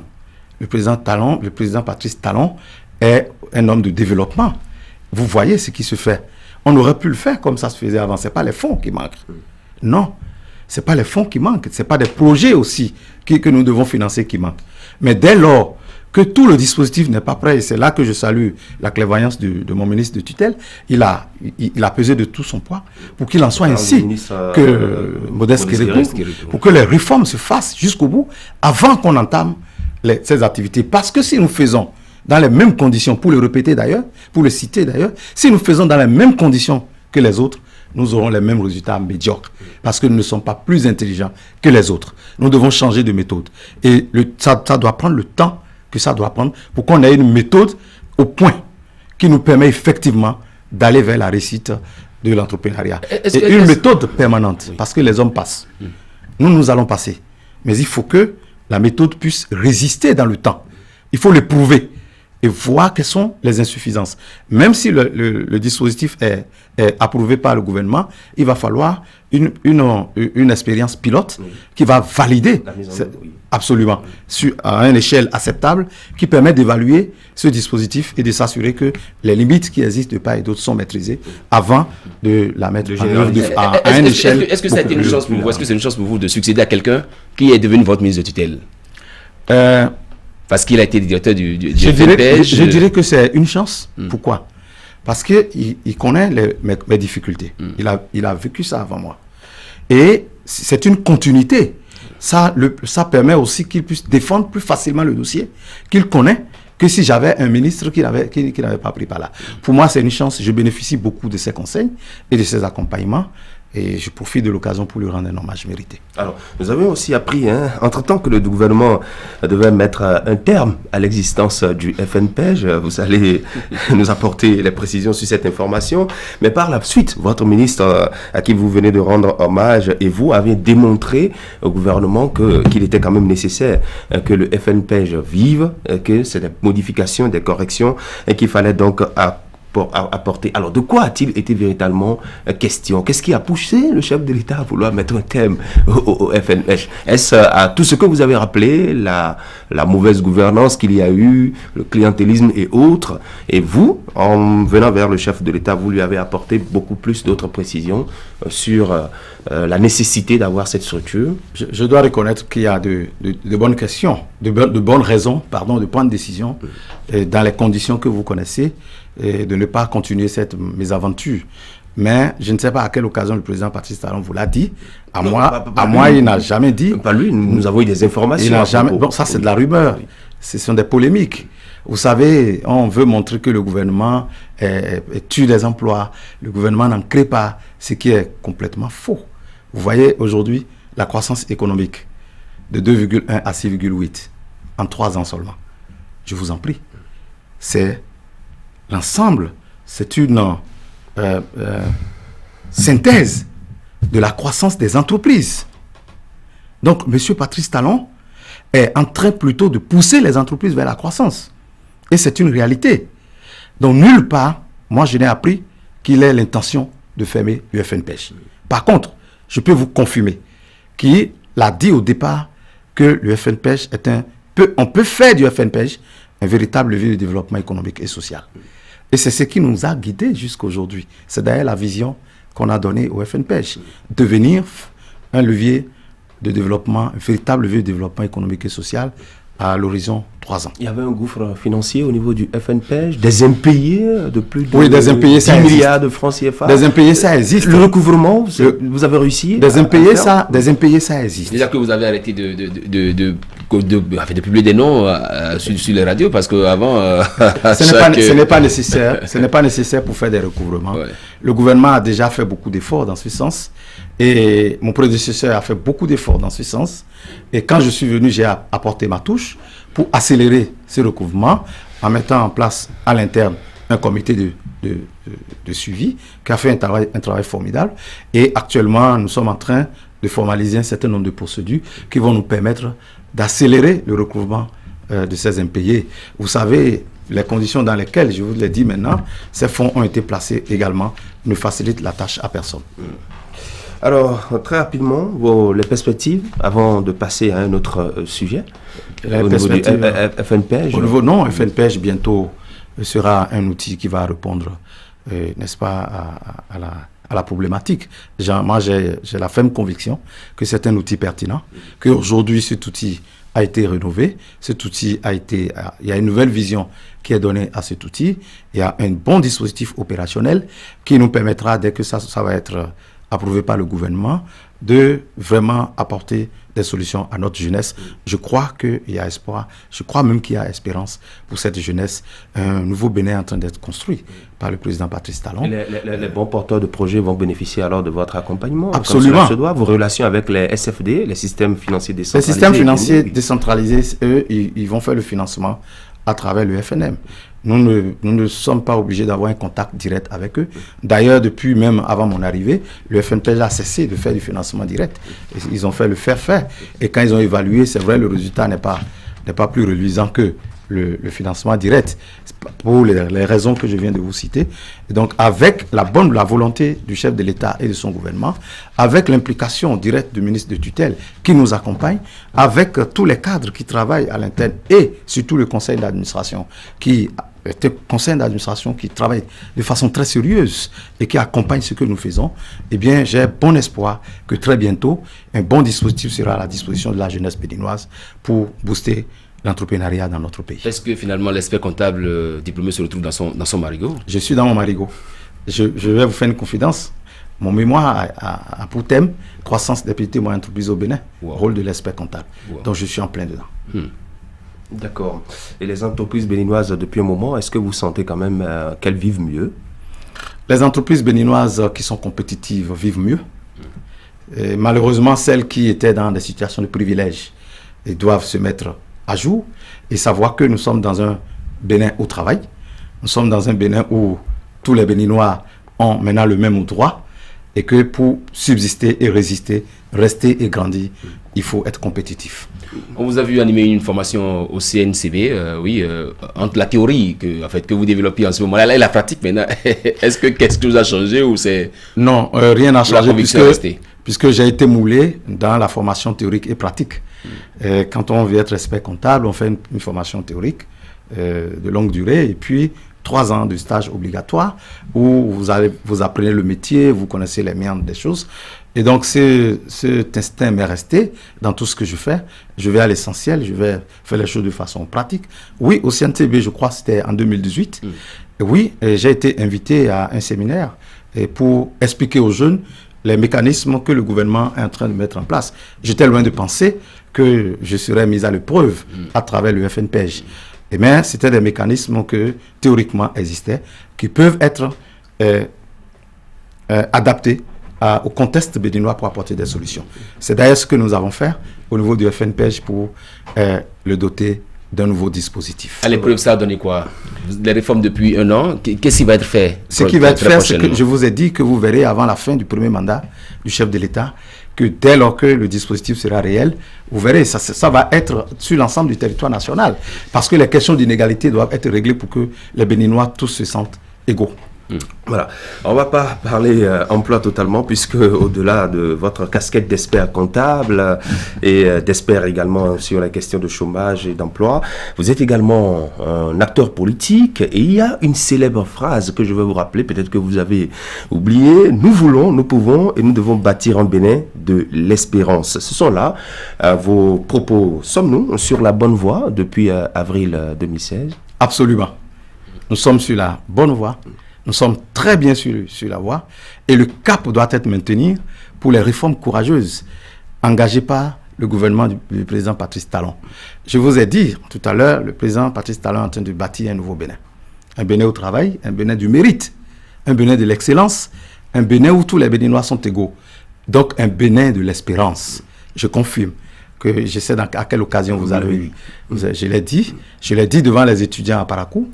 Le président Patrice Talon est un homme de développement. Vous voyez ce qui se fait. On aurait pu le faire comme ça se faisait avant. Ce n'est pas les fonds qui manquent. Non, ce n'est pas les fonds qui manquent. Ce n'est pas des projets aussi que nous devons financer qui manquent. Mais dès lors que tout le dispositif n'est pas prêt, et c'est là que je salue la clairvoyance de mon ministre de tutelle, il a pesé de tout son poids pour qu'il en soit ainsi que Modeste Kérékou, pour que les réformes se fassent jusqu'au bout avant qu'on entame ces activités. Parce que si nous faisons dans les mêmes conditions, pour le répéter d'ailleurs, pour le citer d'ailleurs, si nous faisons dans les mêmes conditions que les autres, nous aurons les mêmes résultats médiocres. Parce que nous ne sommes pas plus intelligents que les autres. Nous devons changer de méthode. Et ça doit prendre le temps que ça doit prendre pour qu'on ait une méthode au point qui nous permet effectivement d'aller vers la réussite de l'entrepreneuriat. Et une méthode permanente, parce que les hommes passent. Nous allons passer. Mais il faut que la méthode puisse résister dans le temps. Il faut l'éprouver et voir quelles sont les insuffisances. Même si le dispositif est approuvé par le gouvernement, il va falloir une expérience pilote qui va valider absolument à une échelle acceptable qui permet d'évaluer ce dispositif et de s'assurer que les limites qui existent de part et d'autre sont maîtrisées avant de la mettre en œuvre à une échelle. Est-ce que ça a été une chance pour vous? Est-ce que c'est une chance pour vous de succéder à quelqu'un qui est devenu votre ministre de tutelle? Parce qu'il a été directeur du Je FNPEJ. dirais que c'est une chance. Pourquoi? Parce qu'il connaît mes difficultés. Il a vécu ça avant moi. Et c'est une continuité. Ça permet aussi qu'il puisse défendre plus facilement le dossier qu'il connaît que si j'avais un ministre qui n'avait pas pris par là. Pour moi, c'est une chance. Je bénéficie beaucoup de ses conseils et de ses accompagnements. Et je profite de l'occasion pour lui rendre un hommage mérité. Alors, nous avons aussi appris, entre-temps, que le gouvernement devait mettre un terme à l'existence du FNPEJ. Vous allez nous apporter les précisions sur cette information. Mais par la suite, votre ministre, à qui vous venez de rendre hommage, et vous avez démontré au gouvernement qu'il était quand même nécessaire que le FNPEJ vive, que c'est des modifications, des corrections, et qu'il fallait donc apporter. Alors, de quoi a-t-il été véritablement question? Qu'est-ce qui a poussé le chef de l'État à vouloir mettre un thème au FNPEJ? Est-ce à tout ce que vous avez rappelé, la mauvaise gouvernance qu'il y a eu, le clientélisme et autres? Et vous, en venant vers le chef de l'État, vous lui avez apporté beaucoup plus d'autres précisions sur la nécessité d'avoir cette structure? Je dois reconnaître qu'il y a de bonnes questions, de bonnes raisons, de prendre décision dans les conditions que vous connaissez, et de ne pas continuer cette mésaventure. Mais je ne sais pas à quelle occasion le président Patrice Talon vous l'a dit. À moi, il n'a jamais dit. Pas lui, nous avons eu des informations. Il n'a jamais. Bon, ça, c'est de la rumeur. Ce sont des polémiques. Vous savez, on veut montrer que le gouvernement tue des emplois. Le gouvernement n'en crée pas, ce qui est complètement faux. Vous voyez aujourd'hui la croissance économique de 2,1 à 6,8 en 3 ans seulement. Je vous en prie. C'est l'ensemble, c'est une synthèse de la croissance des entreprises. Donc, M. Patrice Talon est en train plutôt de pousser les entreprises vers la croissance. Et c'est une réalité. Donc, nulle part, moi, je n'ai appris qu'il ait l'intention de fermer le FNPEJ. Par contre, je peux vous confirmer qu'il a dit au départ que le FNPEJ on peut faire du FNPEJ un véritable levier de développement économique et social. Et c'est ce qui nous a guidés jusqu'à aujourd'hui. C'est d'ailleurs la vision qu'on a donnée au FNPEJ. Devenir un levier de développement, un véritable levier de développement économique et social à l'horizon 3 ans. Il y avait un gouffre financier au niveau du FNPEJ, des impayés de plus de des impayés, 10 milliards de francs CFA. Des impayés, ça existe. Le recouvrement, vous avez réussi des impayés, ça existe. C'est-à-dire que vous avez arrêté de publier des noms sur les radios parce qu'avant... ce n'est pas nécessaire. Ce n'est pas nécessaire pour faire des recouvrements. Ouais. Le gouvernement a déjà fait beaucoup d'efforts dans ce sens. Et mon prédécesseur a fait beaucoup d'efforts dans ce sens. Et quand je suis venu, j'ai apporté ma touche pour accélérer ce recouvrement en mettant en place à l'interne un comité de suivi qui a fait un travail formidable. Et actuellement, nous sommes en train de formaliser un certain nombre de procédures qui vont nous permettre d'accélérer le recouvrement de ces impayés. Vous savez, les conditions dans lesquelles, je vous l'ai dit maintenant, ces fonds ont été placés également ne facilitent la tâche à personne. Alors, très rapidement, les perspectives, avant de passer à un autre sujet, au niveau du FNPEJ. Au niveau, FNPEJ bientôt sera un outil qui va répondre, n'est-ce pas, à la problématique. Moi, j'ai la ferme conviction que c'est un outil pertinent, qu'aujourd'hui, cet outil a été rénové, cet outil il y a une nouvelle vision qui est donnée à cet outil, il y a un bon dispositif opérationnel qui nous permettra, dès que ça va être approuvé par le gouvernement, de vraiment apporter des solutions à notre jeunesse. Je crois qu'il y a espoir, je crois même qu'il y a espérance pour cette jeunesse. Un nouveau Bénin est en train d'être construit par le président Patrice Talon. Les bons porteurs de projets vont bénéficier alors de votre accompagnement. Absolument. Comme cela se doit, vos relations avec les SFD, les systèmes financiers décentralisés. Les systèmes financiers décentralisés, eux, ils vont faire le financement à travers le FNM. Nous ne sommes pas obligés d'avoir un contact direct avec eux. D'ailleurs, depuis même avant mon arrivée, le FNPEJ a cessé de faire du financement direct. Ils ont fait le faire. Et quand ils ont évalué, c'est vrai, le résultat n'est pas plus reluisant que le financement direct, pour les raisons que je viens de vous citer. Et donc, avec la volonté du chef de l'État et de son gouvernement, avec l'implication directe du ministre de tutelle qui nous accompagne, avec tous les cadres qui travaillent à l'interne et surtout le conseil d'administration qui travaille de façon très sérieuse et qui accompagne ce que nous faisons, eh bien, j'ai bon espoir que très bientôt, un bon dispositif sera à la disposition de la jeunesse béninoise pour booster l'entrepreneuriat dans notre pays. Est-ce que finalement l'expert comptable diplômé se retrouve dans son marigot? Je suis dans mon marigot. Je vais vous faire une confidence. Mon mémoire a pour thème croissance des petites et moyennes entreprises au Bénin, rôle de l'expert comptable. Donc je suis en plein dedans. D'accord. Et les entreprises béninoises, depuis un moment, est-ce que vous sentez quand même qu'elles vivent mieux? Les entreprises béninoises qui sont compétitives vivent mieux. Et malheureusement, celles qui étaient dans des situations de privilège doivent se mettre à jour et savoir que nous sommes dans un Bénin au travail. Nous sommes dans un Bénin où tous les Béninois ont maintenant le même droit et que pour subsister et résister, rester et grandir, il faut être compétitif. On vous a vu animer une formation au CNCB, entre la théorie que vous développez en ce moment-là et la pratique maintenant. Est-ce que quelque chose a changé ou c'est... Non, rien n'a changé puisque j'ai été moulé dans la formation théorique et pratique. Quand on veut être expert comptable, on fait une formation théorique de longue durée et puis 3 ans de stage obligatoire où vous apprenez le métier, vous connaissez les méandres des choses. Et donc, cet instinct m'est resté dans tout ce que je fais. Je vais à l'essentiel, je vais faire les choses de façon pratique. Oui, au CNTB, je crois que c'était en 2018. Et oui, j'ai été invité à un séminaire pour expliquer aux jeunes les mécanismes que le gouvernement est en train de mettre en place. J'étais loin de penser que je serais mis à l'épreuve à travers le FNPEJ. Eh bien, c'était des mécanismes que théoriquement existaient, qui peuvent être adaptés au contexte béninois pour apporter des solutions. C'est d'ailleurs ce que nous avons fait au niveau du FNPEJ pour le doter d'un nouveau dispositif. À l'épreuve, ça a donné quoi? Les réformes depuis 1 an, qu'est-ce qui va être fait? Ce qui va être fait, c'est que je vous ai dit que vous verrez avant la fin du premier mandat du chef de l'État que dès lors que le dispositif sera réel, vous verrez, ça va être sur l'ensemble du territoire national. Parce que les questions d'inégalité doivent être réglées pour que les Béninois tous se sentent égaux. Voilà, on ne va pas parler emploi totalement puisque au-delà de votre casquette d'expert comptable et d'expert également sur la question de chômage et d'emploi, vous êtes également un acteur politique et il y a une célèbre phrase que je vais vous rappeler, peut-être que vous avez oublié: nous voulons, nous pouvons et nous devons bâtir en Bénin de l'espérance. Ce sont là vos propos. Sommes-nous sur la bonne voie depuis avril 2016? Absolument. Nous sommes sur la bonne voie. Nous sommes très bien sur la voie et le cap doit être maintenu pour les réformes courageuses engagées par le gouvernement du président Patrice Talon. Je vous ai dit tout à l'heure, le président Patrice Talon est en train de bâtir un nouveau Bénin. Un Bénin au travail, un Bénin du mérite, un Bénin de l'excellence, un Bénin où tous les Béninois sont égaux. Donc un Bénin de l'espérance. Je confirme que je sais à quelle occasion vous avez... Je l'ai dit devant les étudiants à Parakou,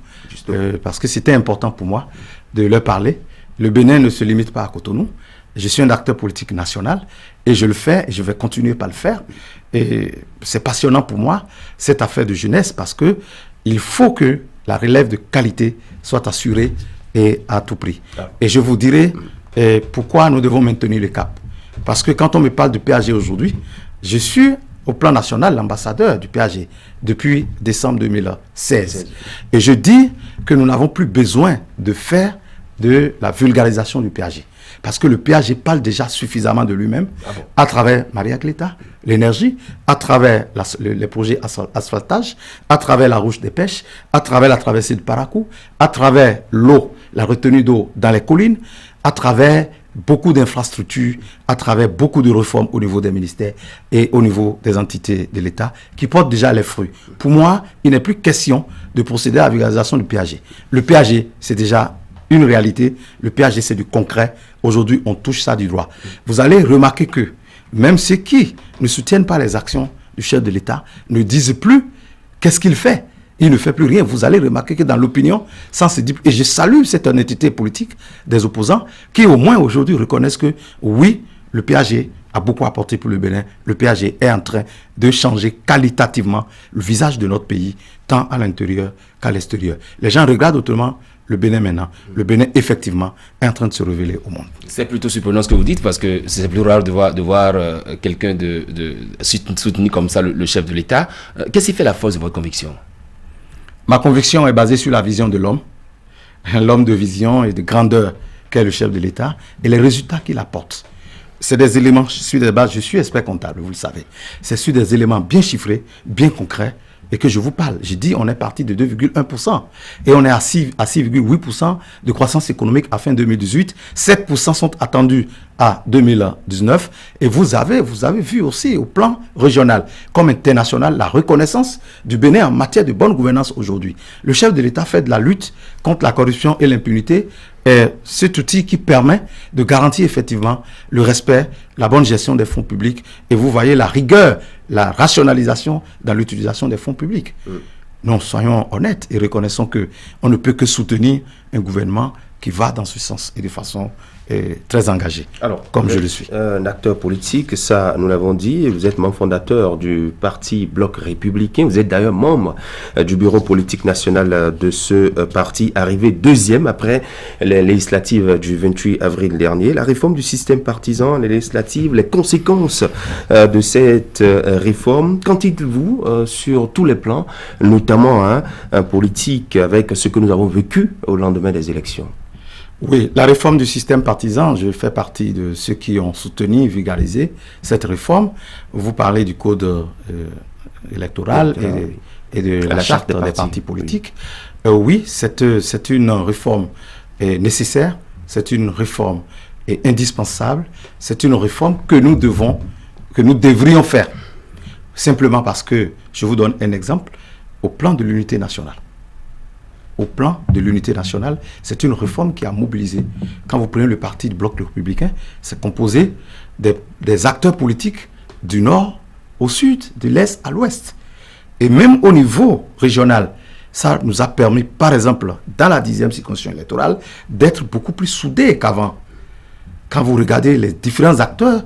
parce que c'était important pour moi de leur parler. Le Bénin ne se limite pas à Cotonou. Je suis un acteur politique national et je le fais et je vais continuer par le faire. Et c'est passionnant pour moi, cette affaire de jeunesse, parce que il faut que la relève de qualité soit assurée et à tout prix. Et je vous dirai pourquoi nous devons maintenir le cap. Parce que quand on me parle de PAG aujourd'hui, je suis au plan national l'ambassadeur du PAG depuis décembre 2016. Et je dis que nous n'avons plus besoin de faire de la vulgarisation du PAG. Parce que le PAG parle déjà suffisamment de lui-même à travers Maria Cléta, l'énergie, à travers les projets asphaltage, à travers la route des pêches, à travers la traversée de Parakou, à travers l'eau, la retenue d'eau dans les collines, à travers beaucoup d'infrastructures, à travers beaucoup de réformes au niveau des ministères et au niveau des entités de l'État qui portent déjà les fruits. Pour moi, il n'est plus question de procéder à la vulgarisation du PAG. Le PAG, c'est déjà une réalité. Le PAG, c'est du concret. Aujourd'hui, on touche ça du droit. Vous allez remarquer que même ceux qui ne soutiennent pas les actions du chef de l'État ne disent plus qu'est-ce qu'il fait. Il ne fait plus rien. Vous allez remarquer que dans l'opinion, ça se dit. Et je salue cette honnêteté politique des opposants qui au moins aujourd'hui reconnaissent que oui, le PAG a beaucoup apporté pour le Bénin. Le PAG est en train de changer qualitativement le visage de notre pays, tant à l'intérieur qu'à l'extérieur. Les gens regardent autrement le Bénin maintenant. Le Bénin, effectivement, est en train de se révéler au monde. C'est plutôt surprenant ce que vous dites, parce que c'est plus rare de voir quelqu'un de soutenir comme ça le chef de l'État. Qu'est-ce qui fait la force de votre conviction? Ma conviction est basée sur la vision de l'homme de vision et de grandeur qu'est le chef de l'État et les résultats qu'il apporte. C'est des éléments sur des bases, je suis expert comptable, vous le savez. C'est sur des éléments bien chiffrés, bien concrets, et que je vous parle. J'ai dit on est parti de 2,1% et on est à 6,8% de croissance économique à fin 2018. 7% sont attendus à 2019. Et vous avez vu aussi au plan régional comme international la reconnaissance du Bénin en matière de bonne gouvernance aujourd'hui. Le chef de l'État fait de la lutte contre la corruption et l'impunité cet outil qui permet de garantir effectivement le respect, la bonne gestion des fonds publics. Et vous voyez la rigueur, la rationalisation dans l'utilisation des fonds publics. Non, soyons honnêtes et reconnaissons qu'on ne peut que soutenir un gouvernement qui va dans ce sens et de façon très engagée, alors, comme je le suis. Un acteur politique, ça nous l'avons dit, vous êtes membre fondateur du parti Bloc républicain, vous êtes d'ailleurs membre du bureau politique national de ce parti, arrivé deuxième après les législatives du 28 avril dernier. La réforme du système partisan, les législatives, les conséquences de cette réforme, qu'en dites-vous sur tous les plans, notamment politique, avec ce que nous avons vécu au lendemain des élections? Oui, la réforme du système partisan, je fais partie de ceux qui ont soutenu, vulgarisé cette réforme. Vous parlez du code électoral et de la charte des partis politiques. Oui, c'est une réforme nécessaire, c'est une réforme indispensable, c'est une réforme que nous devrions faire. Simplement parce que, je vous donne un exemple, au plan de l'unité nationale. Au plan de l'unité nationale, c'est une réforme qui a mobilisé. Quand vous prenez le parti du Bloc républicain, c'est composé des acteurs politiques du nord au sud, de l'est à l'ouest. Et même au niveau régional, ça nous a permis, par exemple, dans la 10e circonscription électorale, d'être beaucoup plus soudés qu'avant. Quand vous regardez les différents acteurs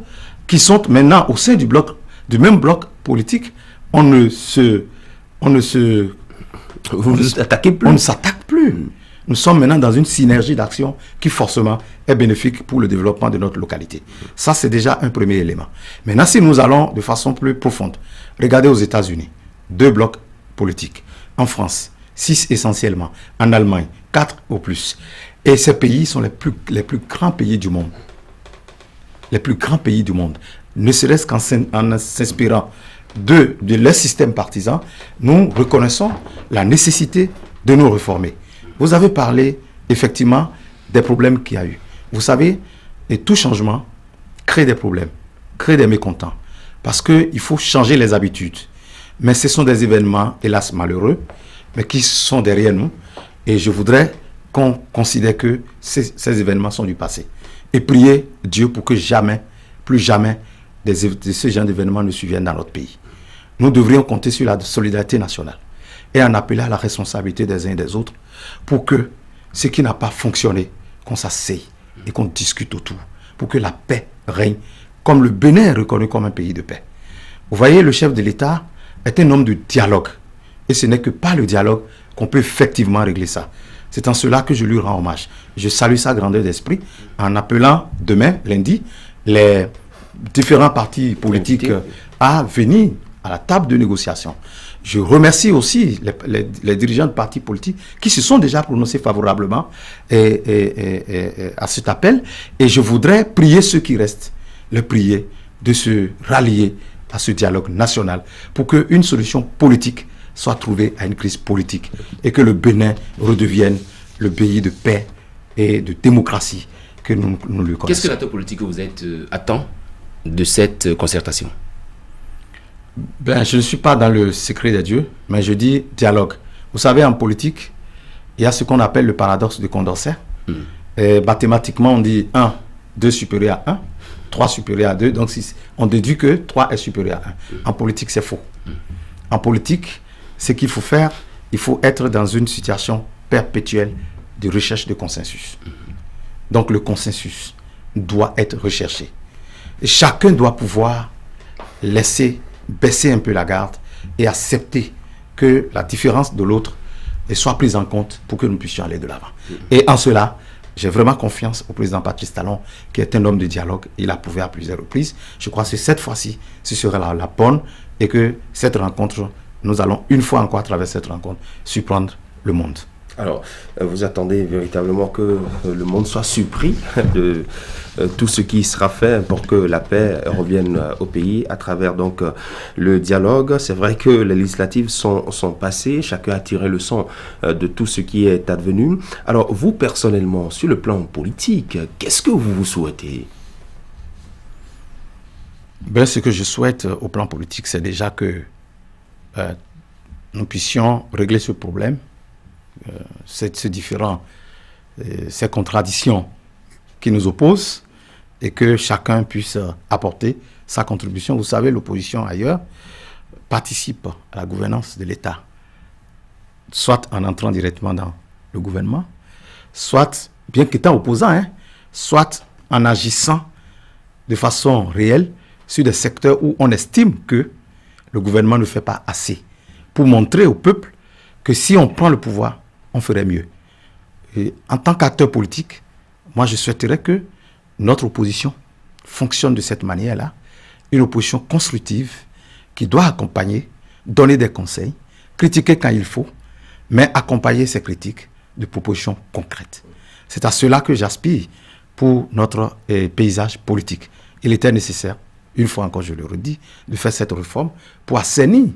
qui sont maintenant au sein du même bloc politique, on ne s'attaque plus. Nous sommes maintenant dans une synergie d'action qui forcément est bénéfique pour le développement de notre localité. Ça, c'est déjà un premier élément. Maintenant, si nous allons de façon plus profonde, regardez aux États-Unis, 2 blocs politiques. En France, 6 essentiellement. En Allemagne, 4 au plus. Et ces pays sont les plus grands pays du monde. Les plus grands pays du monde. Ne serait-ce qu'en s'inspirant de leur système partisan, nous reconnaissons la nécessité de nous réformer. Vous avez parlé effectivement des problèmes qu'il y a eu. Vous savez, et tout changement crée des problèmes, crée des mécontents, parce qu'il faut changer les habitudes. Mais ce sont des événements, hélas malheureux, mais qui sont derrière nous. Et je voudrais qu'on considère que ces événements sont du passé. Et prier Dieu pour que jamais, plus jamais, ce genre d'événements ne surviennent dans notre pays. Nous devrions compter sur la solidarité nationale et en appeler à la responsabilité des uns et des autres pour que ce qui n'a pas fonctionné, qu'on s'asseye et qu'on discute autour, pour que la paix règne, comme le Bénin est reconnu comme un pays de paix. Vous voyez, le chef de l'État est un homme de dialogue. Et ce n'est que par le dialogue qu'on peut effectivement régler ça. C'est en cela que je lui rends hommage. Je salue sa grandeur d'esprit en appelant demain, lundi, les différents partis politiques à venir à la table de négociation. Je remercie aussi les dirigeants de partis politiques qui se sont déjà prononcés favorablement à cet appel. Et je voudrais prier ceux qui restent, les prier de se rallier à ce dialogue national pour qu'une solution politique soit trouvée à une crise politique et que le Bénin redevienne le pays de paix et de démocratie que nous le connaissons. Qu'est-ce que l'acteur politique que vous êtes attend de cette concertation? Ben, je ne suis pas dans le secret des dieux, mais je dis dialogue. Vous savez, en politique, il y a ce qu'on appelle le paradoxe de Condorcet. Et mathématiquement, on dit 1, 2 supérieur à 1, 3 supérieur à 2, donc on déduit que 3 est supérieur à 1. En politique, c'est faux. En politique, ce qu'il faut faire, il faut être dans une situation perpétuelle de recherche de consensus. Donc le consensus doit être recherché. Et chacun doit pouvoir baisser un peu la garde et accepter que la différence de l'autre soit prise en compte pour que nous puissions aller de l'avant. Et en cela, j'ai vraiment confiance au président Patrice Talon, qui est un homme de dialogue. Il a prouvé à plusieurs reprises. Je crois que cette fois-ci, ce sera la bonne et que cette rencontre, nous allons une fois encore à travers cette rencontre surprendre le monde. Alors, vous attendez véritablement que le monde soit surpris de tout ce qui sera fait pour que la paix revienne au pays à travers donc le dialogue. C'est vrai que les législatives sont passées, chacun a tiré le son de tout ce qui est advenu. Alors, vous personnellement, sur le plan politique, qu'est-ce que vous souhaitez? Ce que je souhaite au plan politique, c'est déjà que nous puissions régler ce problème, ces différents, ces contradictions qui nous opposent, et que chacun puisse apporter sa contribution. Vous savez, l'opposition ailleurs participe à la gouvernance de l'État, soit en entrant directement dans le gouvernement, soit, bien qu'étant opposant, soit en agissant de façon réelle sur des secteurs où on estime que le gouvernement ne fait pas assez, pour montrer au peuple que si on prend le pouvoir, on ferait mieux. Et en tant qu'acteur politique, moi je souhaiterais que notre opposition fonctionne de cette manière-là, une opposition constructive qui doit accompagner, donner des conseils, critiquer quand il faut, mais accompagner ces critiques de propositions concrètes. C'est à cela que j'aspire pour notre paysage politique. Il était nécessaire, une fois encore je le redis, de faire cette réforme pour assainir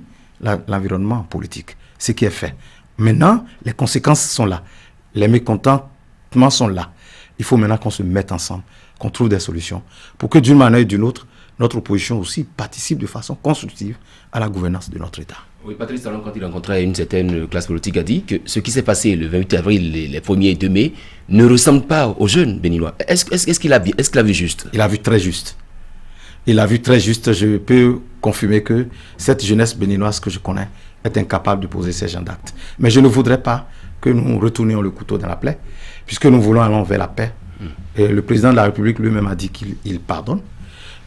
l'environnement politique, ce qui est fait. Maintenant, les conséquences sont là, les mécontentements sont là. Il faut maintenant qu'on se mette ensemble, qu'on trouve des solutions pour que d'une manière ou d'une autre, notre opposition aussi participe de façon constructive à la gouvernance de notre État. Oui, Patrice Talon, quand il rencontrait une certaine classe politique, a dit que ce qui s'est passé le 28 avril, les 1er et 2 mai, ne ressemble pas aux jeunes béninois. Est-ce qu'il a vu juste? Il a vu très juste. Il a vu très juste. Je peux confirmer que cette jeunesse béninoise que je connais est incapable de poser ces genres d'actes. Mais je ne voudrais pas que nous retournions le couteau dans la plaie, puisque nous voulons aller vers la paix. Et le président de la République lui-même a dit qu'il pardonne.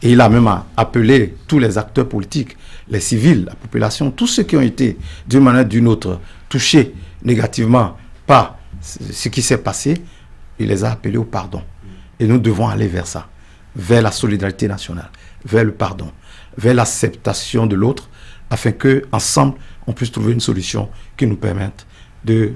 Et il a même appelé tous les acteurs politiques, les civils, la population, tous ceux qui ont été d'une manière ou d'une autre touchés négativement par ce qui s'est passé, il les a appelés au pardon. Et nous devons aller vers ça, vers la solidarité nationale, vers le pardon, vers l'acceptation de l'autre, afin qu'ensemble, on puisse trouver une solution qui nous permette de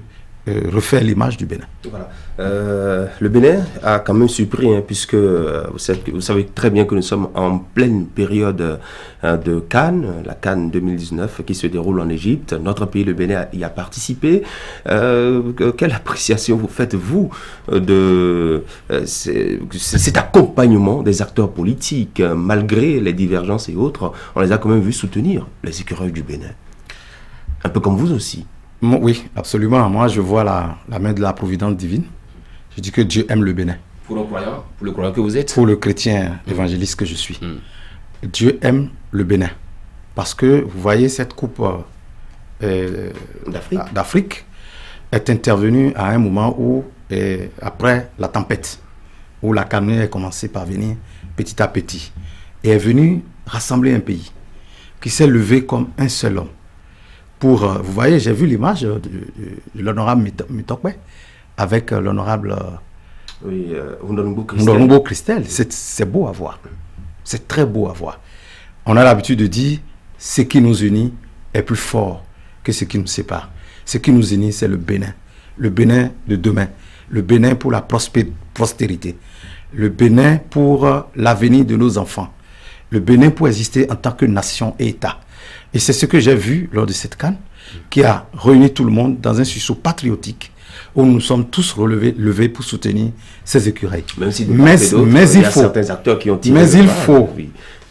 refaire l'image du Bénin. Voilà. Le Bénin a quand même surpris, puisque vous savez très bien que nous sommes en pleine période de Cannes, la Cannes 2019 qui se déroule en Égypte. Notre pays, le Bénin, y a participé. Quelle appréciation vous faites-vous de cet accompagnement des acteurs politiques, malgré les divergences et autres? On les a quand même vus soutenir les écureuils du Bénin. Un peu comme vous aussi. Oui, absolument. Moi, je vois la main de la providence divine. Je dis que Dieu aime le Bénin. Pour le croyant que vous êtes? Pour le chrétien évangéliste que je suis. Dieu aime le Bénin. Parce que, vous voyez, cette coupe d'Afrique est intervenue à un moment où, après la tempête, où la calmie a commencé par venir petit à petit, et est venue rassembler un pays qui s'est levé comme un seul homme. Vous voyez, j'ai vu l'image de l'honorable Mitokwe avec l'honorable Ndolungo Christelle. C'est beau à voir. C'est très beau à voir. On a l'habitude de dire ce qui nous unit est plus fort que ce qui nous sépare. Ce qui nous unit, c'est le Bénin de demain, le Bénin pour la prospérité, le Bénin pour l'avenir de nos enfants, le Bénin pour exister en tant que nation et État. Et c'est ce que j'ai vu lors de cette Cannes, qui a réuni tout le monde dans un sursaut patriotique, où nous sommes tous levés pour soutenir ces écureuils. Même si il y a certains acteurs qui ont tiré il faut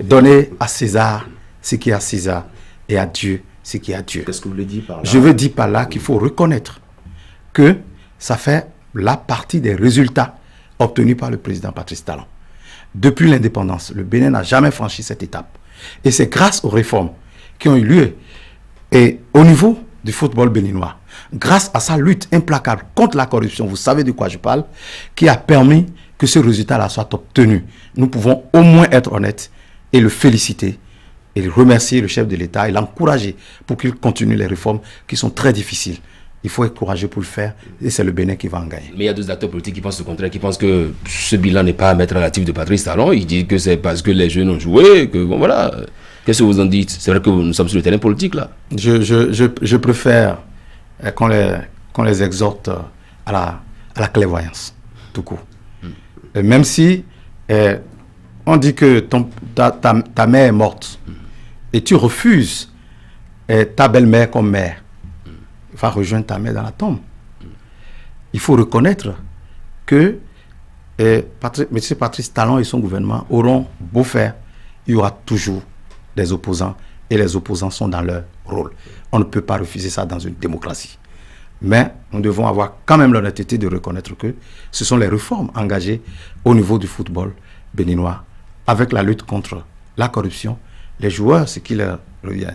donner à César ce qui est à César, et à Dieu ce qui est à Dieu. Qu'est-ce que vous voulez dire par là? Je veux dire par là qu'il faut reconnaître que ça fait la partie des résultats obtenus par le président Patrice Talon. Depuis l'indépendance, le Bénin n'a jamais franchi cette étape. Et c'est grâce aux réformes qui ont eu lieu et au niveau du football béninois, grâce à sa lutte implacable contre la corruption, vous savez de quoi je parle, qui a permis que ce résultat-là soit obtenu. Nous pouvons au moins être honnêtes et le féliciter et remercier le chef de l'État et l'encourager pour qu'il continue les réformes qui sont très difficiles. Il faut être courageux pour le faire et c'est le Bénin qui va en gagner. Mais il y a deux acteurs politiques qui pensent le contraire, qui pensent que ce bilan n'est pas à mettre à l'actif de Patrice Talon. Ils disent que c'est parce que les jeunes ont joué, que bon voilà. Qu'est-ce que vous en dites? C'est vrai que nous sommes sur le terrain politique là. Je préfère qu'on qu'on les exhorte à la clairvoyance, tout court. Et même si on dit que ta mère est morte et tu refuses ta belle-mère comme mère, va rejoindre ta mère dans la tombe. Il faut reconnaître que M. Patrice Talon et son gouvernement auront beau faire, il y aura toujours des opposants et les opposants sont dans leur rôle. On ne peut pas refuser ça dans une démocratie. Mais nous devons avoir quand même l'honnêteté de reconnaître que ce sont les réformes engagées au niveau du football béninois avec la lutte contre la corruption. Les joueurs, ce qui leur revient,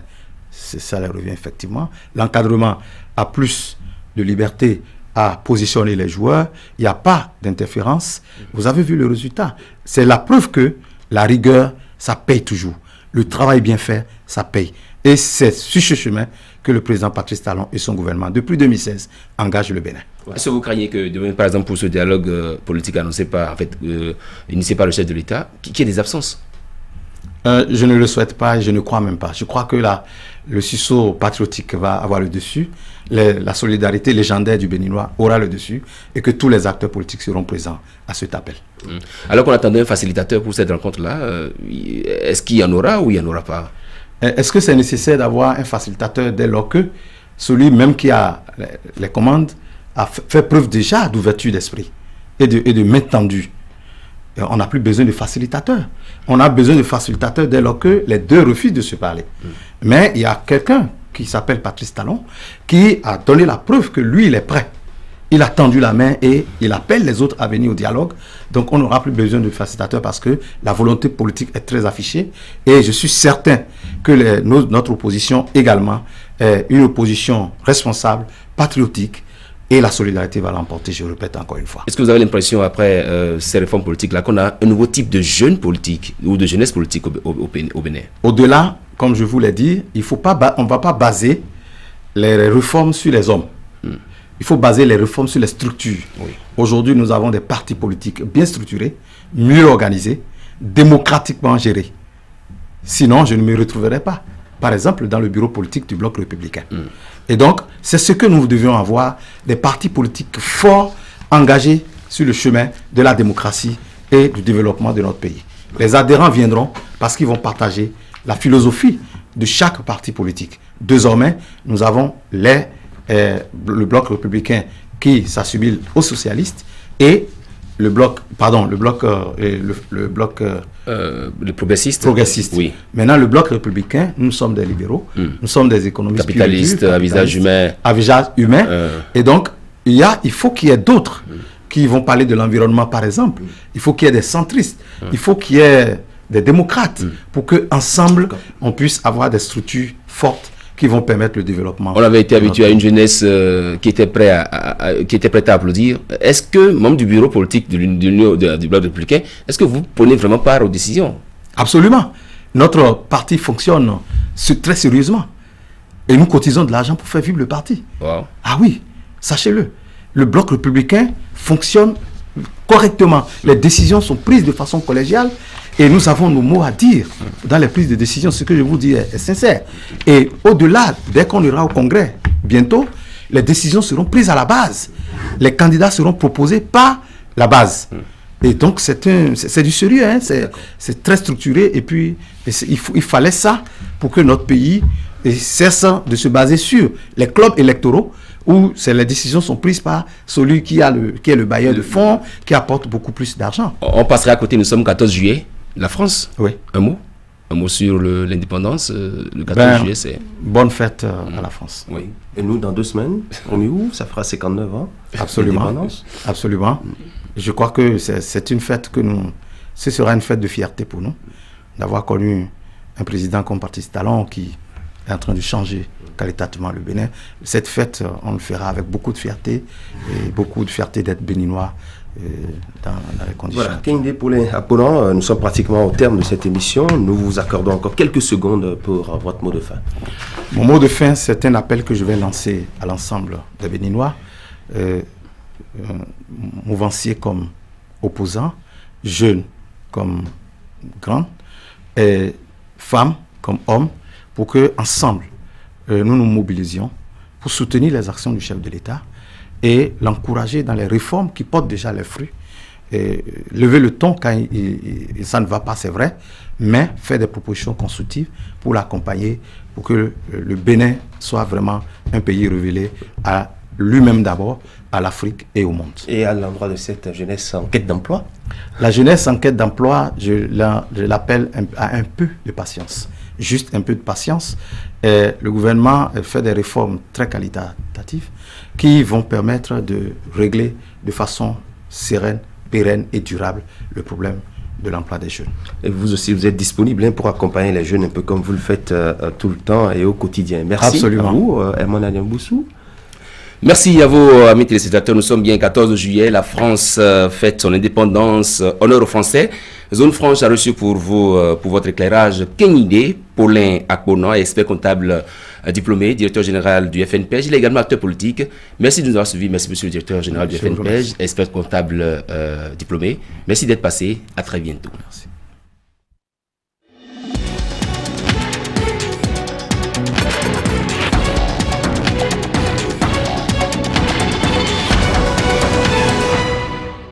ça leur revient effectivement. L'encadrement a plus de liberté à positionner les joueurs. Il n'y a pas d'interférence. Vous avez vu le résultat. C'est la preuve que la rigueur, ça paye toujours. Le travail bien fait, ça paye. Et c'est sur ce chemin que le président Patrice Talon et son gouvernement, depuis 2016, engagent le Bénin. Est-ce que vous craignez que demain, par exemple, pour ce dialogue politique annoncé par, initié par le chef de l'État, qu'il y ait des absences? Je ne le souhaite pas et je ne crois même pas. Je crois que le sursaut patriotique va avoir le dessus, la solidarité légendaire du Béninois aura le dessus et que tous les acteurs politiques seront présents à cet appel. Alors qu'on attendait un facilitateur pour cette rencontre-là, est-ce qu'il y en aura ou il n'y en aura pas? Est-ce que c'est nécessaire d'avoir un facilitateur dès lors que celui même qui a les commandes a fait preuve déjà d'ouverture d'esprit et de main tendue? On n'a plus besoin de facilitateurs. On a besoin de facilitateurs dès lors que les deux refusent de se parler. Mais il y a quelqu'un qui s'appelle Patrice Talon qui a donné la preuve que lui, il est prêt. Il a tendu la main et il appelle les autres à venir au dialogue. Donc on n'aura plus besoin de facilitateurs parce que la volonté politique est très affichée. Et je suis certain que notre opposition également est une opposition responsable, patriotique. Et la solidarité va l'emporter, je répète encore une fois. Est-ce que vous avez l'impression, après ces réformes politiques-là, qu'on a un nouveau type de jeunes politique ou de jeunesse politique au Bénin? Au-delà, comme je vous l'ai dit, on ne va pas baser les réformes sur les hommes. Il faut baser les réformes sur les structures. Oui. Aujourd'hui, nous avons des partis politiques bien structurés, mieux organisés, démocratiquement gérés. Sinon, je ne me retrouverai pas, par exemple, dans le bureau politique du Bloc républicain. Et donc, c'est ce que nous devions avoir, des partis politiques forts, engagés sur le chemin de la démocratie et du développement de notre pays. Les adhérents viendront parce qu'ils vont partager la philosophie de chaque parti politique. Désormais, nous avons le Bloc républicain qui s'assimile aux socialistes et le bloc progressistes. Oui. Maintenant, le Bloc républicain, nous sommes des libéraux, nous sommes des économistes capitalistes, à visage humain. À visage humain. Et donc, il faut qu'il y ait d'autres qui vont parler de l'environnement, par exemple. Il faut qu'il y ait des centristes. Il faut qu'il y ait des démocrates pour qu'ensemble, on puisse avoir des structures fortes qui vont permettre le développement. On avait été habitué à une jeunesse qui était prête à applaudir. Est-ce que, membre du bureau politique du Bloc républicain, est-ce que vous prenez vraiment part aux décisions? Absolument. Notre parti fonctionne très sérieusement. Et nous cotisons de l'argent pour faire vivre le parti. Wow. Ah oui, sachez-le. Le Bloc républicain fonctionne correctement. Les décisions sont prises de façon collégiale. Et nous avons nos mots à dire dans les prises de décision. Ce que je vous dis est sincère. Et au-delà, dès qu'on ira au Congrès, bientôt, les décisions seront prises à la base. Les candidats seront proposés par la base. Et donc, c'est du sérieux. Hein? C'est très structuré. Et puis, il fallait ça pour que notre pays cesse de se baser sur les clubs électoraux où les décisions sont prises par celui qui est le bailleur de fonds, qui apporte beaucoup plus d'argent. On passerait à côté, nous sommes 14 juillet. La France, oui. Un mot sur l'indépendance, le 14 juillet, c'est... Bonne fête à la France. Oui. Et nous, dans 2 semaines, on est où? Ça fera 59 ans. Absolument. Absolument. Je crois que c'est une fête ce sera une fête de fierté pour nous, d'avoir connu un président comme Patrice Talon qui est en train de changer qualitativement le Bénin. Cette fête, on le fera avec beaucoup de fierté, et beaucoup de fierté d'être béninois, dans les conditions. Voilà, Kehinde Paulin Apollon, nous sommes pratiquement au terme de cette émission. Nous vous accordons encore quelques secondes pour votre mot de fin. Mon mot de fin, c'est un appel que je vais lancer à l'ensemble des Béninois, mouvanciers comme opposants, jeunes comme grands, et femmes comme hommes, pour que ensemble nous nous mobilisions pour soutenir les actions du chef de l'État, et l'encourager dans les réformes qui portent déjà les fruits. Et lever le ton quand ça ne va pas, c'est vrai, mais faire des propositions constructives pour l'accompagner, pour que le Bénin soit vraiment un pays révélé à lui-même d'abord, à l'Afrique et au monde. Et à l'endroit de cette jeunesse en quête d'emploi? La jeunesse en quête d'emploi, je l'appelle à un peu de patience. Juste un peu de patience. Et le gouvernement fait des réformes très qualitatives qui vont permettre de régler de façon sereine, pérenne et durable le problème de l'emploi des jeunes. Et vous aussi, vous êtes disponible pour accompagner les jeunes un peu comme vous le faites tout le temps et au quotidien. Merci. Absolument. À vous, Herman Adiamboussou. Merci à vous, amis téléspectateurs. Nous sommes bien 14 juillet. La France fête son indépendance. Honneur aux Français. Zone franche a reçu pour vous, pour votre éclairage, Kenide Paulin Akbonan, expert comptable diplômé, directeur général du FNPEJ. Il est également acteur politique. Merci de nous avoir suivis. Merci, monsieur le directeur général du FNPEJ, expert comptable diplômé. Merci d'être passé. À très bientôt. Merci.